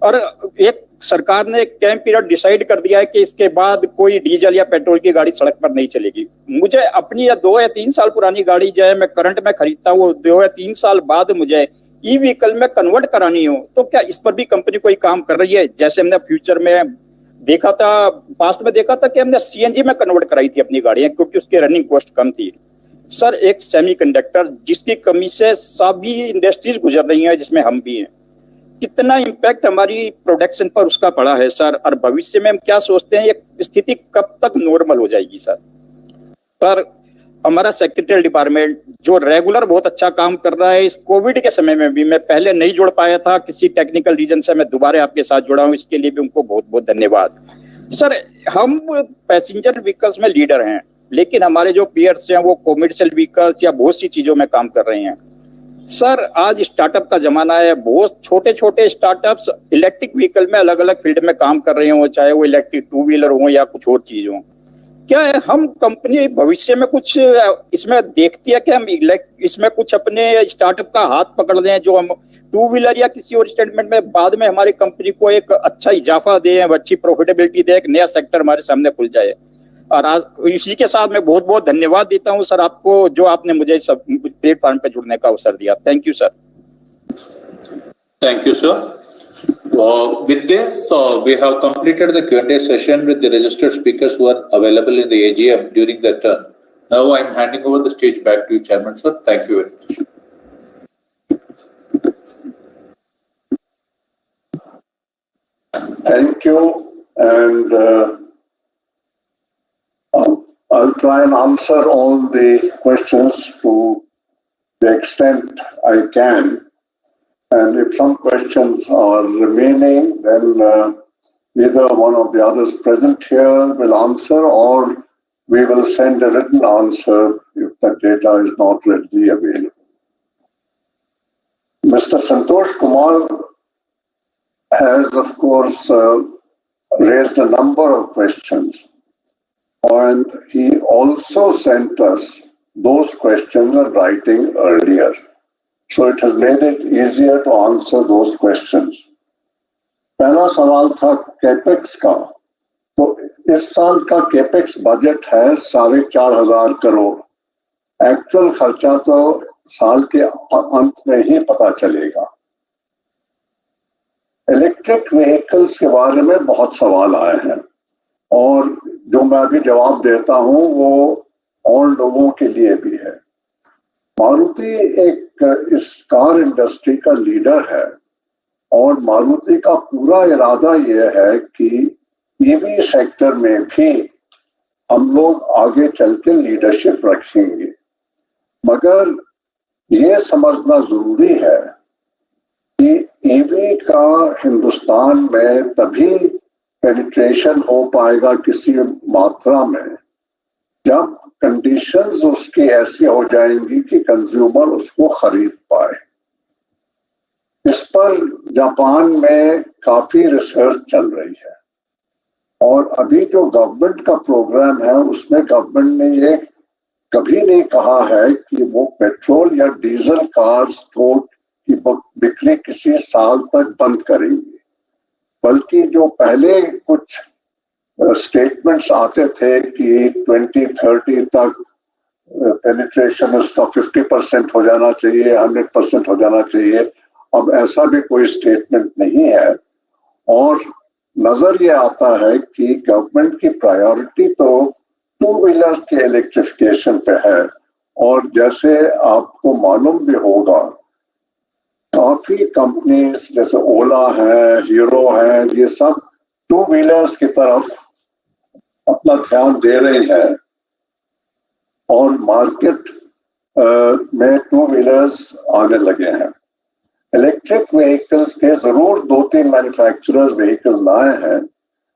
और एक सरकार ने एक टाइम पीरियड डिसाइड कर दिया है कि इसके बाद कोई डीजल या पेट्रोल की गाड़ी सड़क पर नहीं चलेगी, मुझे अपनी या 2 या 3 साल पुरानी गाड़ी जो है मैं करंट में खरीदता हूँ, 2 या 3 साल बाद मुझे ई व्हीकल में कन्वर्ट करानी हो, तो क्या इस पर भी कंपनी कोई काम कर रही है? जैसे हमने फ्यूचर में देखा था, पास्ट में देखा था कि हमने सीएनजी में कन्वर्ट कराई थी अपनी गाड़ियां, क्योंकि उसकी रनिंग कॉस्ट कम थी। सर, एक सेमीकंडक्टर जिसकी कमी से सभी इंडस्ट्रीज गुजर रही हैं, जिसमें हम भी हैं, कितना इम्पैक्ट हमारी प्रोडक्शन पर उसका पड़ा है सर, और भविष्य में हम क्या सोचते हैं ये स्थिति कब तक नॉर्मल हो जाएगी? सर, हमारा सेक्रेटरी डिपार्टमेंट जो रेगुलर बहुत अच्छा काम कर रहा है, इस कोविड के समय में भी मैं पहले नहीं जुड़ पाया था, किसी टेक्निकल रीजन से मैं दोबारा आपके साथ जुड़ा हूं, इसके लिए भी उनको बहुत बहुत धन्यवाद। सर, हम पैसेंजर व्हीकल्स में लीडर हैं, लेकिन हमारे जो पीयर्स हैं वो कॉमर्शियल व्हीकल्स या बहुत सी चीजों में काम कर रहे हैं। सर, आज स्टार्टअप का जमाना है, बहुत छोटे छोटे स्टार्टअप्स इलेक्ट्रिक व्हीकल में अलग अलग फील्ड में काम कर रहे हो, चाहे वो इलेक्ट्रिक 2 व्हीलर हो या कुछ और चीज हो। क्या है, हम कंपनी भविष्य में कुछ इसमें देखती है कि हम इसमें कुछ अपने स्टार्टअप का हाथ पकड़ लें, जो हम 2 व्हीलर या किसी और स्टेटमेंट में बाद में हमारी कंपनी को एक अच्छा इजाफा दे, अच्छी प्रॉफिटेबिलिटी दे, एक नया सेक्टर हमारे सामने खुल जाए। और आज इसी के साथ मैं बहुत बहुत धन्यवाद देता हूं सर आपको, जो आपने मुझे सब प्लेटफॉर्म पे जुड़ने का अवसर दिया। Thank you sir. Thank you, sir. With this, we have completed the Q&A session with the registered speakers who are available in the AGM during that turn. Now I am handing over the stage back to you, Chairman, sir. Thank you very much. Thank you, and I'll try and answer all the questions to the extent I can. And if some questions are remaining, then either one of the others present here will answer, or we will send a written answer if the data is not readily available. Mr. Santosh Kumar has, of course, raised a number of questions, and he also sent us those questions in writing earlier. So it has made it easier to answer those questions. पहला सवाल था capex का, तो इस साल का capex budget है 4,500 crore. Actual खर्चा तो साल के अंत में ही पता चलेगा। इलेक्ट्रिक व्हीकल्स के बारे में बहुत सवाल आए हैं, और जो मैं अभी जवाब देता हूं वो और लोगों के लिए भी है। मारुति एक इस कार इंडस्ट्री का लीडर है, और मारुति का पूरा इरादा यह है कि ईवी सेक्टर में भी हम लोग आगे चल के लीडरशिप रखेंगे। मगर ये समझना जरूरी है कि ईवी का हिंदुस्तान में तभी पेनिट्रेशन हो पाएगा किसी मात्रा में जब कंडीशंस उसकी ऐसी हो जाएंगी कि कंज्यूमर उसको खरीद पाए। इस पर जापान में काफी रिसर्च चल रही है और अभी जो गवर्नमेंट का प्रोग्राम है उसमें गवर्नमेंट ने ये कभी नहीं कहा है कि वो पेट्रोल या डीजल कार्स की बिक्री किसी साल तक बंद करेंगे, बल्कि जो पहले कुछ स्टेटमेंट्स आते थे कि 2030 तक पेनिट्रेशन उसका 50% हो जाना चाहिए, 100% हो जाना चाहिए, अब ऐसा भी कोई स्टेटमेंट नहीं है। और नजर ये आता है कि गवर्नमेंट की प्रायोरिटी तो टू व्हीलर्स के इलेक्ट्रिफिकेशन पे है और जैसे आपको मालूम भी होगा काफी कंपनीज जैसे ओला है, हीरो है, ये सब टू व्हीलर्स की तरफ अपना ध्यान दे रही है और मार्केट में टू व्हीलर्स आने लगे हैं। इलेक्ट्रिक व्हीकल्स के जरूर 2-3 मैन्युफैक्चरर्स व्हीकल लाए हैं,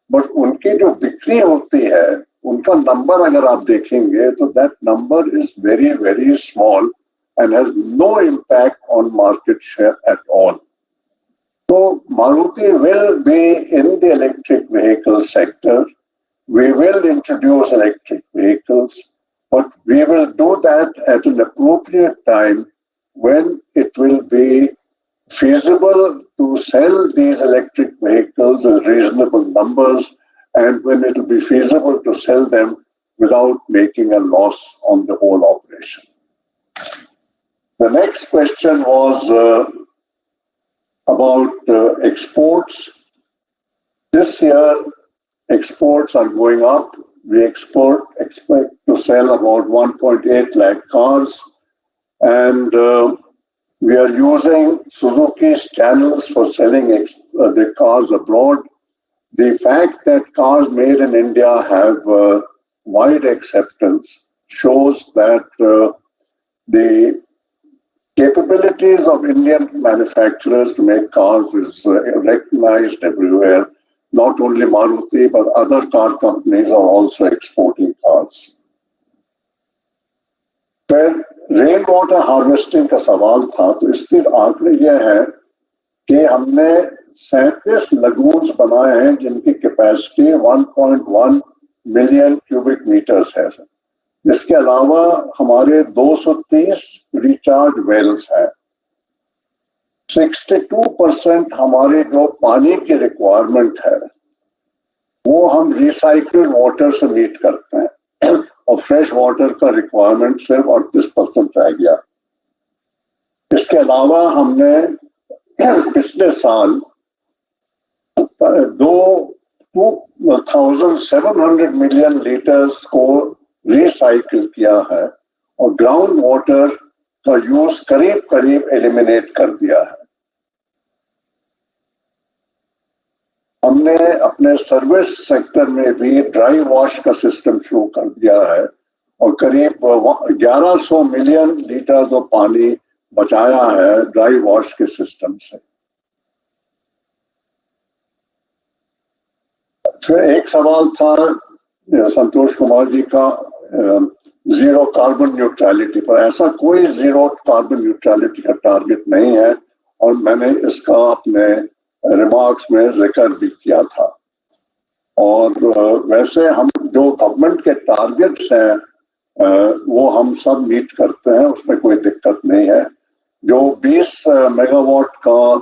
बट उनकी जो बिक्री होती है उनका नंबर अगर आप देखेंगे तो that number is very very small and has no impact on market share at all. So Maruti will be in the electric vehicle sector. We will introduce electric vehicles, but we will do that at an appropriate time when it will be feasible to sell these electric vehicles in reasonable numbers and when it will be feasible to sell them without making a loss on the whole operation. The next question was about exports. This year, exports are going up. We expect to sell about 1.8 lakh cars, and we are using Suzuki's channels for selling the cars abroad. The fact that cars made in India have wide acceptance shows that the capabilities of Indian manufacturers to make cars is recognized everywhere. Not only Maruti, but other car companies are also exporting cars. फिर rain water harvesting का सवाल था, तो इसके आंकड़े ये हैं कि हमने 37 लगून्स बनाए हैं जिनकी कैपेसिटी 1.1 मिलियन क्यूबिक मीटर्स है। इसके अलावा हमारे 230 रिचार्ज वेल्स हैं। 62% हमारे जो पानी की रिक्वायरमेंट है वो हम रिसाइकल्ड वाटर से मीट करते हैं और फ्रेश वाटर का रिक्वायरमेंट सिर्फ 38% रह गया। इसके अलावा हमने पिछले साल 2700 मिलियन लीटर्स को रिसाइकिल किया है और ग्राउंड वाटर का यूज करीब करीब एलिमिनेट कर दिया है। हमने अपने सर्विस सेक्टर में भी ड्राई वॉश का सिस्टम शुरू कर दिया है और करीब 1100 मिलियन लीटर जो पानी बचाया है ड्राई वॉश के सिस्टम से। फिर एक सवाल था संतोष कुमार जी का जीरो कार्बन न्यूट्रलिटी पर। ऐसा कोई जीरो कार्बन न्यूट्रलिटी का टारगेट नहीं है और मैंने इसका अपने रिमार्क्स में जिक्र भी किया था। और वैसे हम जो गवर्नमेंट के टारगेट्स हैं वो हम सब मीट करते हैं, उसमें कोई दिक्कत नहीं है। जो 20 मेगावाट का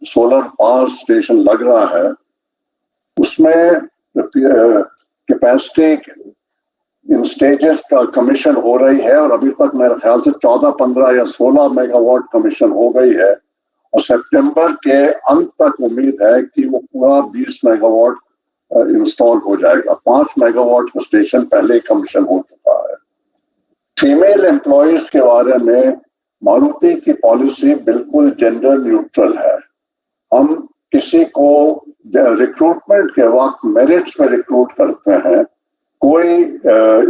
सोलर पावर स्टेशन लग रहा है उसमें कैपेसिटी इन स्टेजेस का कमीशन हो रही है और अभी तक मेरे ख्याल से 14, 15 या 16 मेगावाट कमीशन हो गई है और सितंबर के अंत तक उम्मीद है कि वो पूरा 20 मेगावाट इंस्टॉल हो जाएगा। 5 मेगावाट का स्टेशन पहले ही कमीशन हो चुका है। फीमेल एम्प्लॉयज के बारे में मारुति की पॉलिसी बिल्कुल जेंडर न्यूट्रल है। हम किसी को रिक्रूटमेंट के वक्त मेरिट्स में रिक्रूट करते हैं, कोई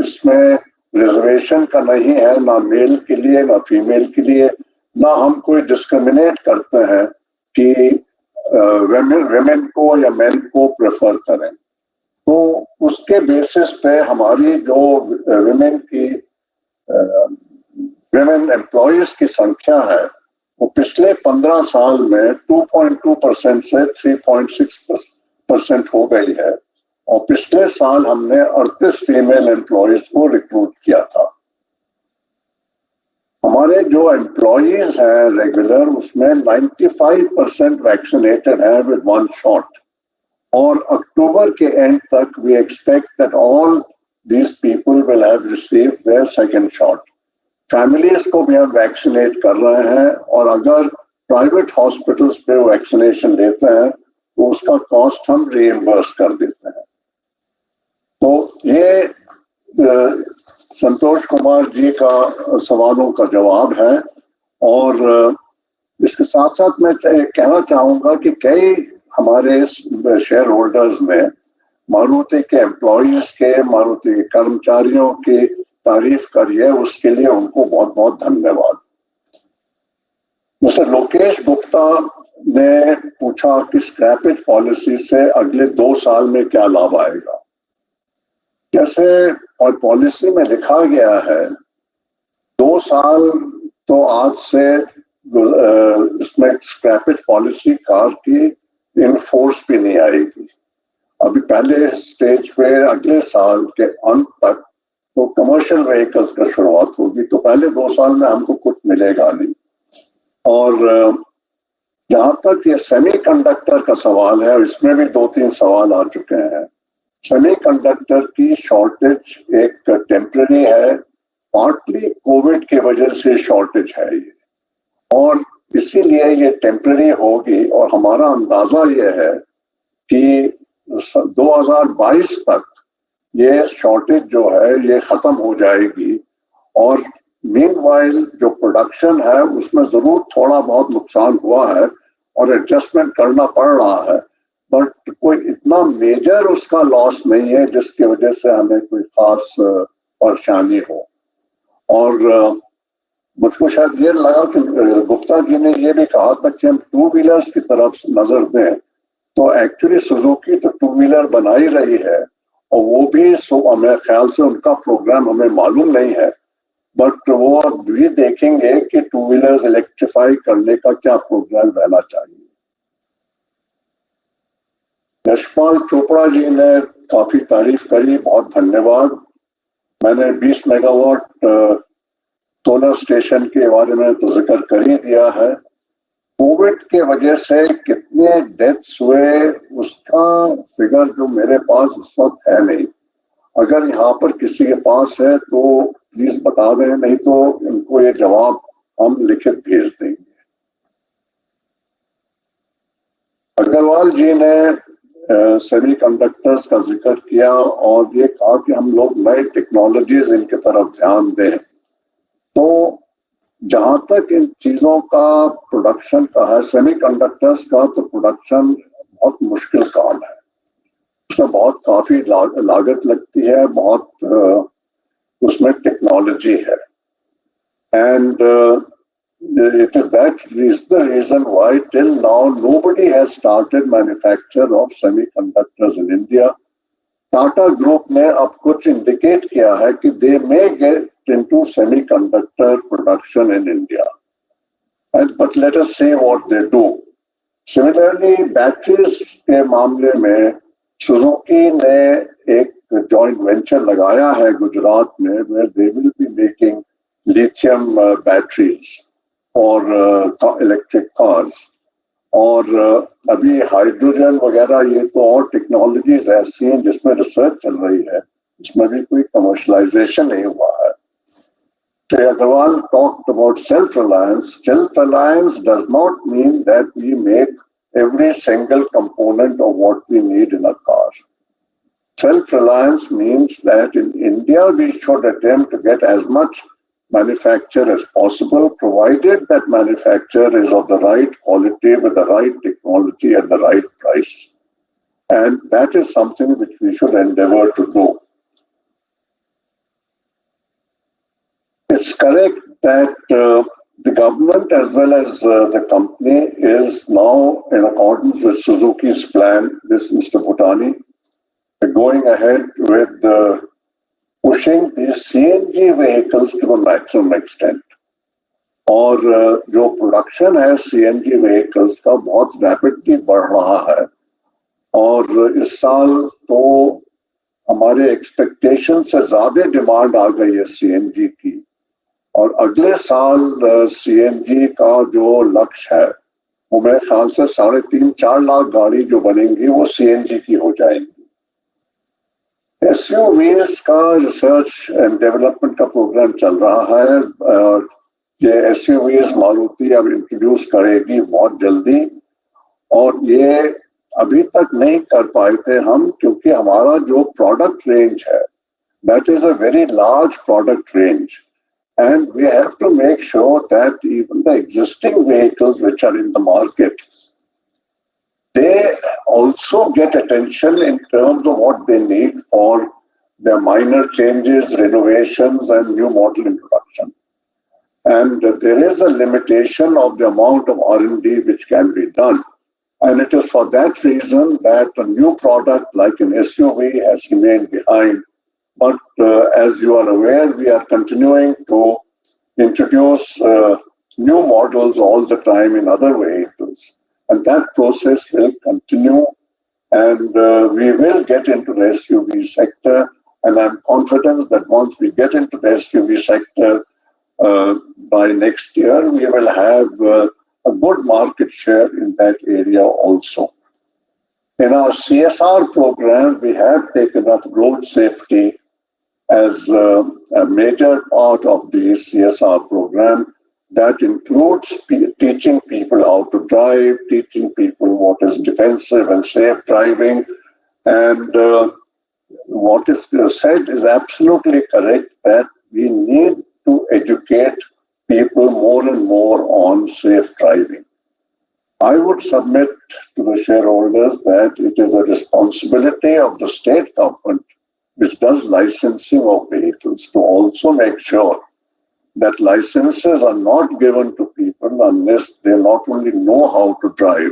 इसमें रिजर्वेशन का नहीं है, ना मेल के लिए ना फीमेल के लिए, ना हम कोई डिस्क्रिमिनेट करते हैं कि वेमेन को या मेन को प्रेफर करें। तो उसके बेसिस पे हमारी जो विमेन एम्प्लॉयज की संख्या है वो पिछले 15 साल में 2.2% से 3.6% हो गई है, और पिछले साल हमने 38 फीमेल एम्प्लॉयज को रिक्रूट किया था। हमारे जो एम्प्लॉयज हैं रेगुलर, उसमें 95% वैक्सीनेटेड है विद 1 शॉट, और अक्टूबर के एंड तक we expect that all these people will have received their second shot. Families को भी हम वैक्सीनेट कर रहे हैं, और अगर प्राइवेट हॉस्पिटल्स पे वैक्सीनेशन लेते हैं तो उसका कॉस्ट हम रीइंबर्स कर देते हैं। तो ये संतोष कुमार जी का सवालों का जवाब है। और इसके साथ साथ मैं कहना चाहूंगा कि कई हमारे शेयर होल्डर्स ने मारुति के एम्प्लॉयज के, मारुति के कर्मचारियों की तारीफ करी है, उसके लिए उनको बहुत बहुत धन्यवाद। मिस्टर लोकेश गुप्ता ने पूछा कि स्क्रैपेज पॉलिसी से अगले 2 साल में क्या लाभ आएगा। जैसे और पॉलिसी में लिखा गया है 2 साल तो आज से इसमें स्क्रैपेज पॉलिसी कार की इन फोर्स भी नहीं आएगी। अभी पहले स्टेज पे अगले साल के अंत तक तो कमर्शियल व्हीकल्स का शुरुआत होगी, तो पहले 2 साल में हमको कुछ मिलेगा नहीं। और जहां तक ये सेमीकंडक्टर का सवाल है, इसमें भी 2-3 सवाल आ चुके हैं। सेमीकंडक्टर की शॉर्टेज एक टेम्पररी है, पार्टली कोविड की वजह से शॉर्टेज है ये, और इसीलिए ये टेम्पररी होगी। और हमारा अंदाजा ये है कि 2022 तक ये शॉर्टेज जो है ये खत्म हो जाएगी, और मीनवाइल जो प्रोडक्शन है उसमें जरूर थोड़ा बहुत नुकसान हुआ है और एडजस्टमेंट करना पड़ रहा है, बट कोई इतना मेजर उसका लॉस नहीं है जिसकी वजह से हमें कोई खास परेशानी हो। और मुझको शायद ये लगा कि गुप्ता जी ने ये भी कहा था कि हम 2 व्हीलर्स की तरफ नजर दें, तो एक्चुअली सुजुकी तो 2 व्हीलर बना ही रही है, और वो भी हमें ख्याल से उनका प्रोग्राम हमें मालूम नहीं है, बट वो भी देखेंगे कि 2 व्हीलर्स इलेक्ट्रीफाई करने का क्या प्रोग्राम रहना चाहिए। यशपाल चोपड़ा जी ने काफी तारीफ करी, बहुत धन्यवाद। मैंने 20 मेगावाट सोलर स्टेशन के बारे में तो जिक्र कर ही दिया है। कोविड के वजह से कितने डेथ्स हुए उसका फिगर जो मेरे पास इस वक्त है नहीं, अगर यहाँ पर किसी के पास है तो प्लीज बता दें, नहीं तो इनको ये जवाब हम लिखित भेज देंगे। अग्रवाल जी ने सेमीकंडक्टर्स का जिक्र किया और ये कहा कि हम लोग नए टेक्नोलॉजीज इनके तरफ ध्यान दें। तो जहां तक इन चीजों का प्रोडक्शन का है, सेमीकंडक्टर्स का तो प्रोडक्शन बहुत मुश्किल काम है, उसमें बहुत काफी लागत लगती है, बहुत उसमें टेक्नोलॉजी है, and it is that is the reason why till now nobody has started manufacture of semiconductors in India. Tata Group ने अब कुछ indicate किया है कि they may get into semiconductor production in India, but let us see what they do. Similarly, batteries के मामले में Suzuki ने एक joint venture लगाया है गुजरात में, where they will be making lithium batteries और इलेक्ट्रिक कार्स, और अभी हाइड्रोजन वगैरह ये तो और टेक्नोलॉजीज ऐसी हैं जिसमें रिसर्च चल रही है, इसमें भी कोई कमर्शलाइजेशन नहीं हुआ है। Shri Agarwal talked about self-reliance. Self-reliance does not mean that we make every single component of what we need in a car. Self-reliance means that in India we should attempt to get as much manufacture as possible, provided that manufacture is of the right quality with the right technology at the right price. And that is something which we should endeavor to do. It's correct that the government as well as the company is now in accordance with Suzuki's plan, this Mr. Bhutani, going ahead with pushing these CNG vehicles to the maximum extent. और जो production है CNG vehicles का बहुत rapidly बढ़ रहा है और इस साल तो हमारे एक्सपेक्टेशन से ज्यादा डिमांड आ गई है CNG की और अगले साल CNG का जो लक्ष्य है वो मेरे ख्याल से 3.5-4 लाख गाड़ी जो बनेंगी वो CNG की हो जाएंगी। SUVs का रिसर्च एंड डेवलपमेंट का प्रोग्राम चल रहा है और ये SUVs मारुति अब इंट्रोड्यूस करेगी बहुत जल्दी और ये अभी तक नहीं कर पाए थे हम क्योंकि हमारा जो प्रोडक्ट रेंज है that is a very large product range and we have to make sure that even the existing vehicles which are in the market they also get attention in terms of what they need for their minor changes, renovations and new model introduction. And there is a limitation of the amount of R&D which can be done. And it is for that reason that a new product like an SUV has remained behind. But as you are aware, we are continuing to introduce new models all the time in other vehicles. And that process will continue. And we will get into the SUV sector. And I'm confident that once we get into the SUV sector, by next year, we will have a good market share in that area also. In our CSR program, we have taken up road safety as a major part of the CSR program. That includes teaching people how to drive, teaching people what is defensive and safe driving. And what is said is absolutely correct that we need to educate people more and more on safe driving. I would submit to the shareholders that it is a responsibility of the state government, which does licensing of vehicles, to also make sure that licenses are not given to people unless they not only know how to drive,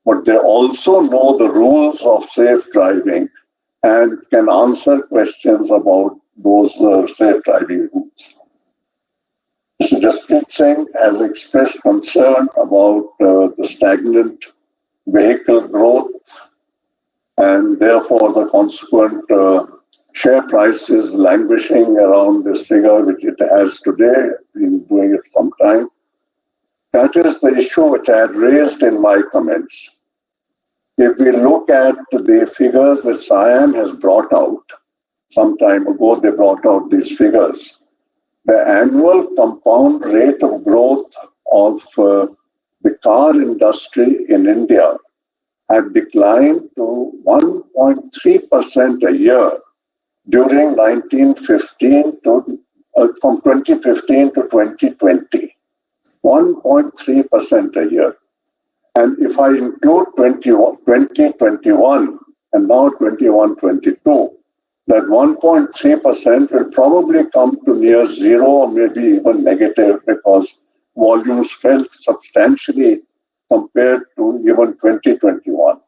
but they also know the rules of safe driving and can answer questions about those safe driving rules. Mr. Jasprit Singh has expressed concern about the stagnant vehicle growth and therefore the consequent share prices languishing around this figure which it has today, been doing it some time. That is the issue which I had raised in my comments. If we look at the figures which SIAM has brought out, some time ago they brought out these figures, the annual compound rate of growth of the car industry in India had declined to 1.3% a year during 1915 to from 2015 to 2020, 1.3% a year. And if I include 2021 and now 21-22, that 1.3% will probably come to near zero or maybe even negative because volumes fell substantially compared to even 2021.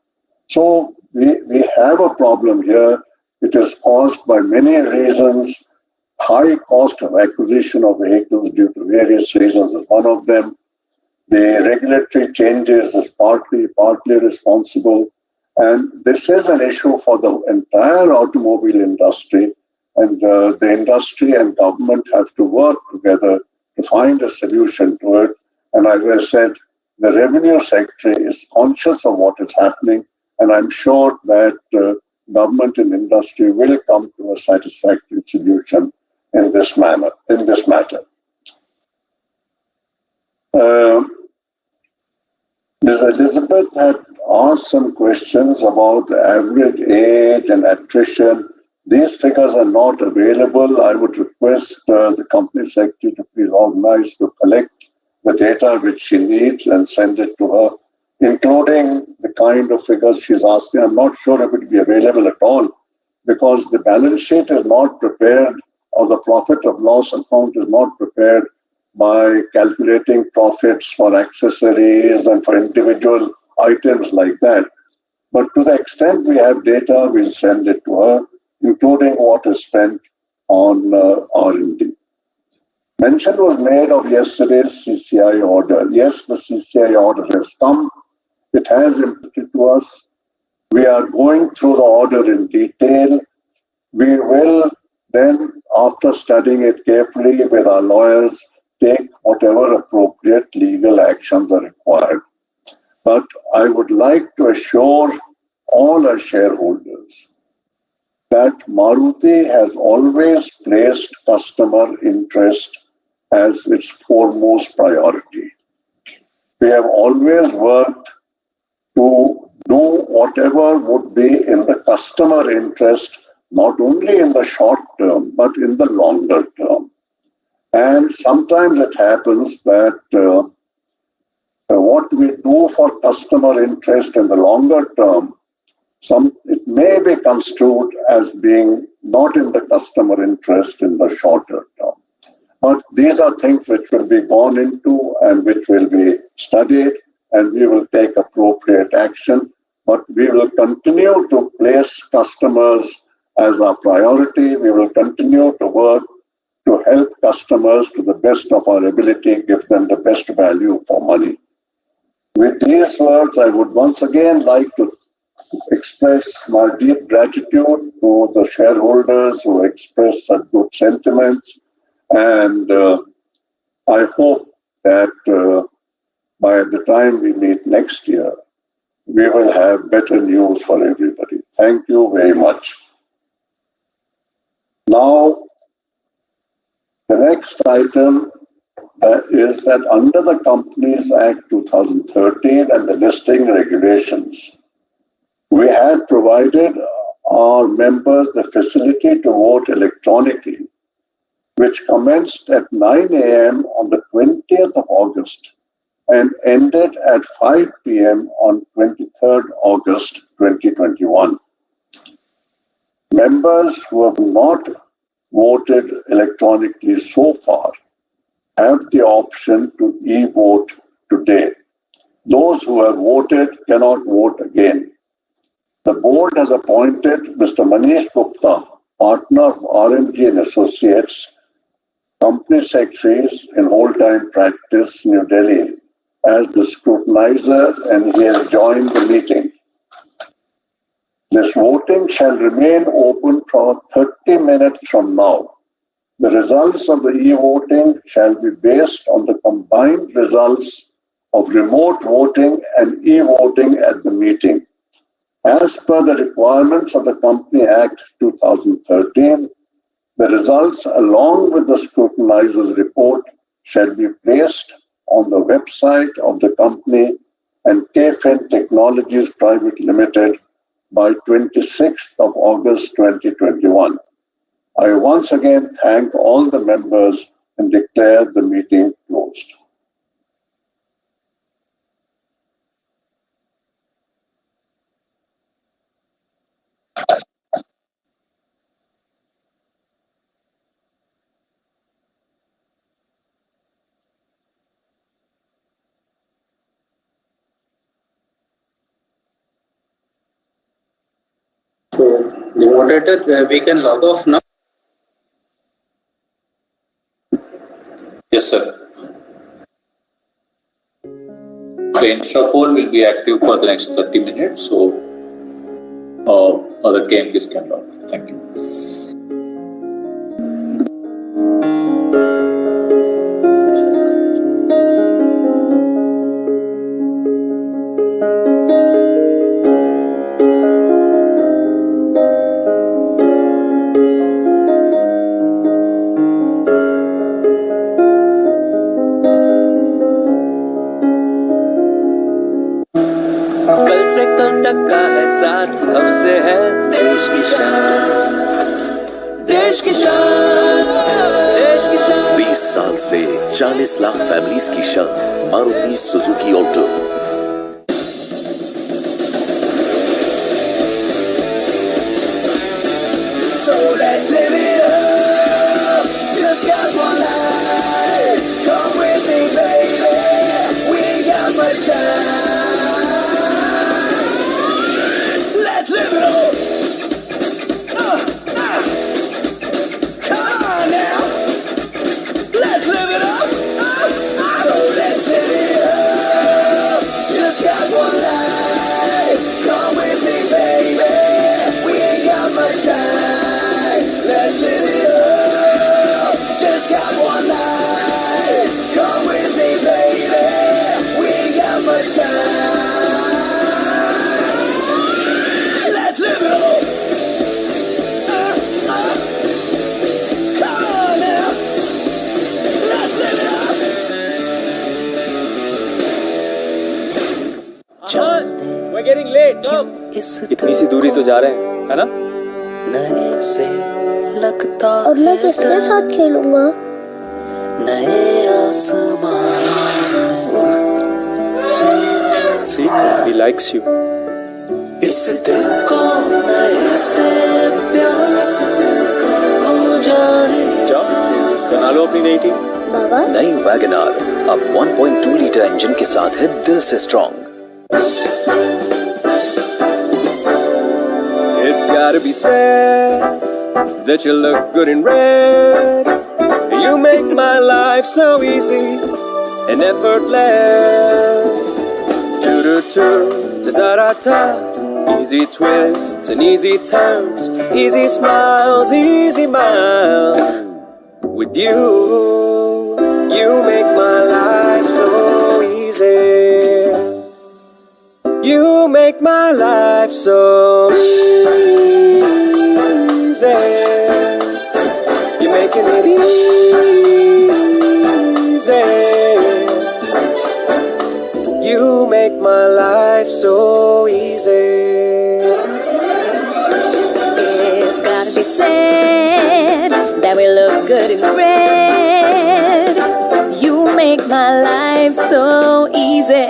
So we have a problem here. It is caused by many reasons. High cost of acquisition of vehicles due to various reasons is one of them. The regulatory changes is partly responsible. And this is an issue for the entire automobile industry. And the industry and government have to work together to find a solution to it. And as I said, the revenue secretary is conscious of what is happening. And I'm sure that government and industry will come to a satisfactory solution in this matter. Ms. Elizabeth had asked some questions about the average age and attrition. These figures are not available. I would request the company secretary to please organize to collect the data which she needs and send it to her, including the kind of figures she's asking. I'm not sure if it will be available at all because the balance sheet is not prepared or the profit of loss account is not prepared by calculating profits for accessories and for individual items like that. But to the extent we have data, we'll send it to her, including what is spent on R&D. Mention was made of yesterday's CCI order. Yes, the CCI order has come. It has impacted to us. We are going through the order in detail. We will then, after studying it carefully with our lawyers, take whatever appropriate legal actions are required. But I would like to assure all our shareholders that Maruti has always placed customer interest as its foremost priority. We have always worked to do whatever would be in the customer interest, not only in the short term, but in the longer term. And sometimes it happens that what we do for customer interest in the longer term, it may be construed as being not in the customer interest in the shorter term. But these are things which will be gone into and which will be studied, and we will take appropriate action. But we will continue to place customers as our priority. We will continue to work to help customers to the best of our ability, give them the best value for money. With these words, I would once again like to express my deep gratitude to the shareholders who expressed such good sentiments. And I hope that by the time we meet next year, we will have better news for everybody. Thank you very much. Now, the next item is that under the Companies Act 2013 and the listing regulations, we had provided our members the facility to vote electronically, which commenced at 9 a.m. on the 20th of August and ended at 5 p.m. on 23rd August 2021. Members who have not voted electronically so far have the option to e-vote today. Those who have voted cannot vote again. The board has appointed Mr. Manish Gupta, partner of RMG and Associates, company secretaries in whole-time practice, New Delhi, as the scrutinizer, and he has joined the meeting. This voting shall remain open for 30 minutes from now. The results of the e-voting shall be based on the combined results of remote voting and e-voting at the meeting. As per the requirements of the Company Act 2013, the results along with the scrutinizer's report shall be placed on the website of the company and KFin Technologies Private Limited by 26th of August 2021. I once again thank all the members and declare the meeting closed. So, the moderator, we can log off now. Yes, sir. The Insta poll will be active for the next 30 minutes, so other KMPs can log off. Thank you. कल से कल तक का है साथ, अब से है देश की शान, देश की शान, देश की शान। 20 साल से 40 लाख फैमिलीज की शान, Maruti Suzuki Alto. So let's live it up. much time. Let's live it up. Come on now. Let's live it up. So let's live it up. Just got one life. Come with me, baby. We ain't got much time. Let's live it up. Just got one life. Come with me, baby. We ain't got much time. Let's live it up. Come on now. Let's live it up. We're getting late. Come. इतनी सी दूरी तो जा रहे हैं, है ना? नए से लगता अब मैं किसके साथ खेलूंगा? नए आसमान See, he likes you. इस दिल को नए से प्यार हो जाए। जाओ, बना लो अपनी नई टीम। बाबा नई वैगनआर अब 1.2 लीटर इंजन के साथ है दिल से strong. It's gotta be said that you look good in red. You make my life so easy and effortless. Da-da-da-da. Easy twists and easy turns, easy smiles, easy miles. With you, you make my life so easy. You make my life so easy. You're making it easy. You make my life so easy. It's gotta be said that we look good in red. You make my life so easy.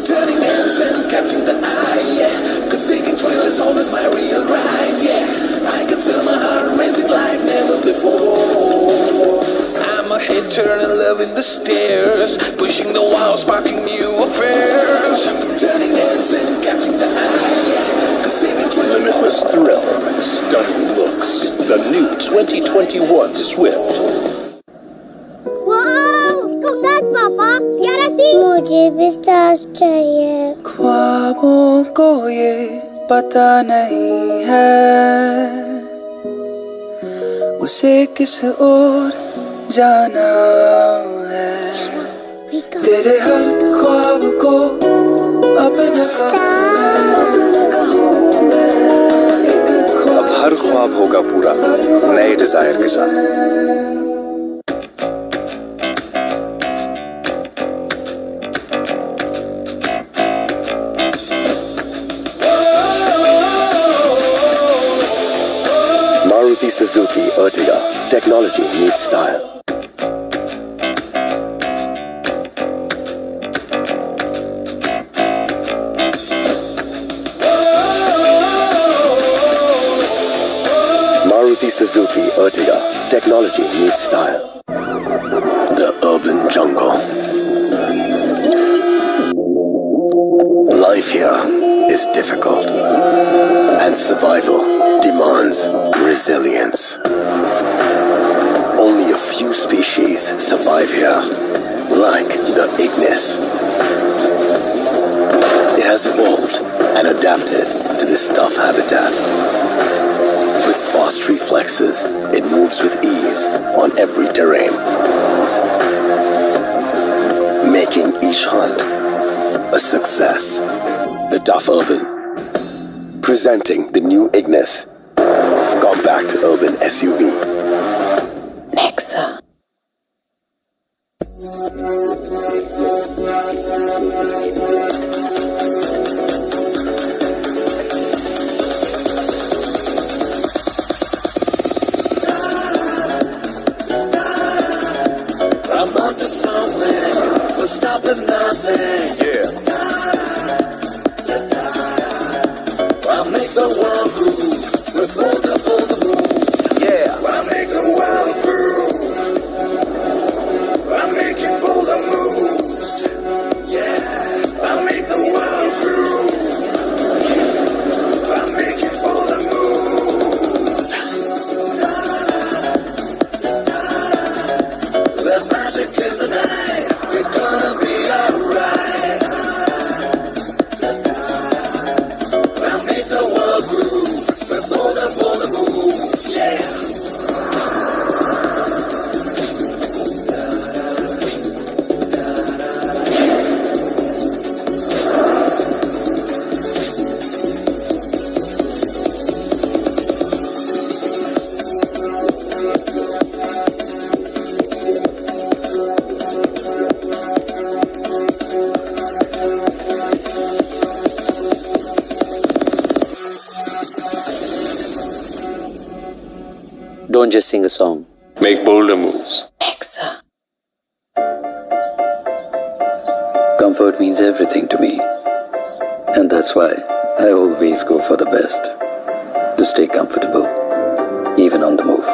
Turning heads and catching the eye, yeah. Cause seeking thrill is always my real ride, yeah. I can feel my heart racing like never before. I'm a head turning, loving the stairs, pushing the walls, sparking new affairs. Turning heads and catching the eye, yeah. Cause seeking thrill is Limitless thrill, stunning looks. The new 2021 Swift. वाह, congrats पापा। यारा सी मुझे भी stars चाहिए। ख्वाबों को ये पता नहीं है उसे किस ओर जाना है। तेरे हर ख्वाब को अपना अब हर ख्वाब होगा पूरा नए डिजायर के साथ। Maruti Suzuki Ertiga. Technology meets style. Maruti Suzuki Ertiga. Technology meets style. The urban jungle. Life here is difficult, and survival demands resilience. Only a few species survive here, like the Ignis. It has evolved and adapted to this tough habitat. With fast reflexes, it moves with ease on every terrain, making each hunt a success. The Tough Urban, presenting the new Ignis, compact urban SUV. Nexa. I'm on to something, we'll stop at nothing. Yeah. I'll make the world groove with multiple moves. Yeah. Don't just sing a song. Make bolder moves. Comfort means everything to me. And that's why I always go for the best. To stay comfortable, even on the move.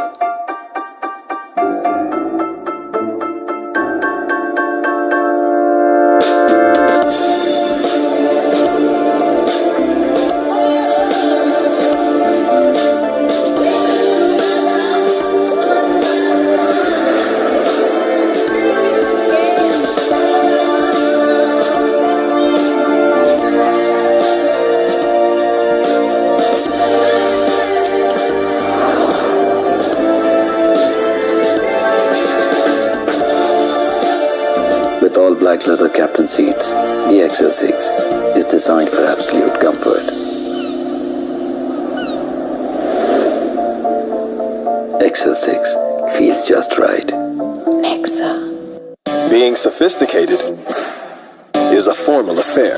Black leather captain seats, the XL6 is designed for absolute comfort. XL6 feels just right. Nexa. Being sophisticated is a formal affair.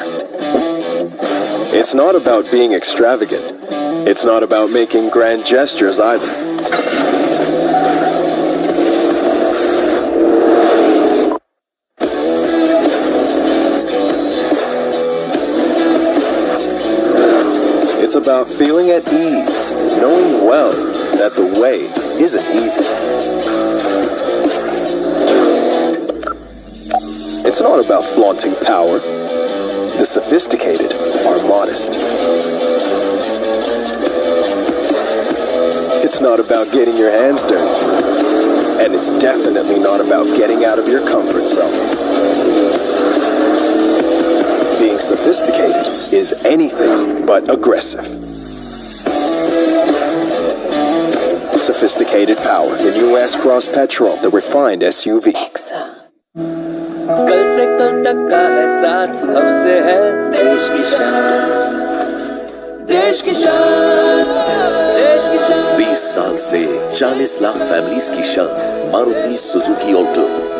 It's not about being extravagant. It's not about making grand gestures either. It's about feeling at ease, knowing well that the way isn't easy. It's not about flaunting power. The sophisticated are modest. It's not about getting your hands dirty. And it's definitely not about getting out of your comfort zone. Being sophisticated is anything but aggressive. Sophisticated power, the new S-Cross Petrol, the refined SUV. कल से कल तक का है साथ हमसे है देश की शान, देश की शान, देश की शान। 20 साल से 40 लाख फैमिलीज की शान मारुति सुजुकी ऑल्टो।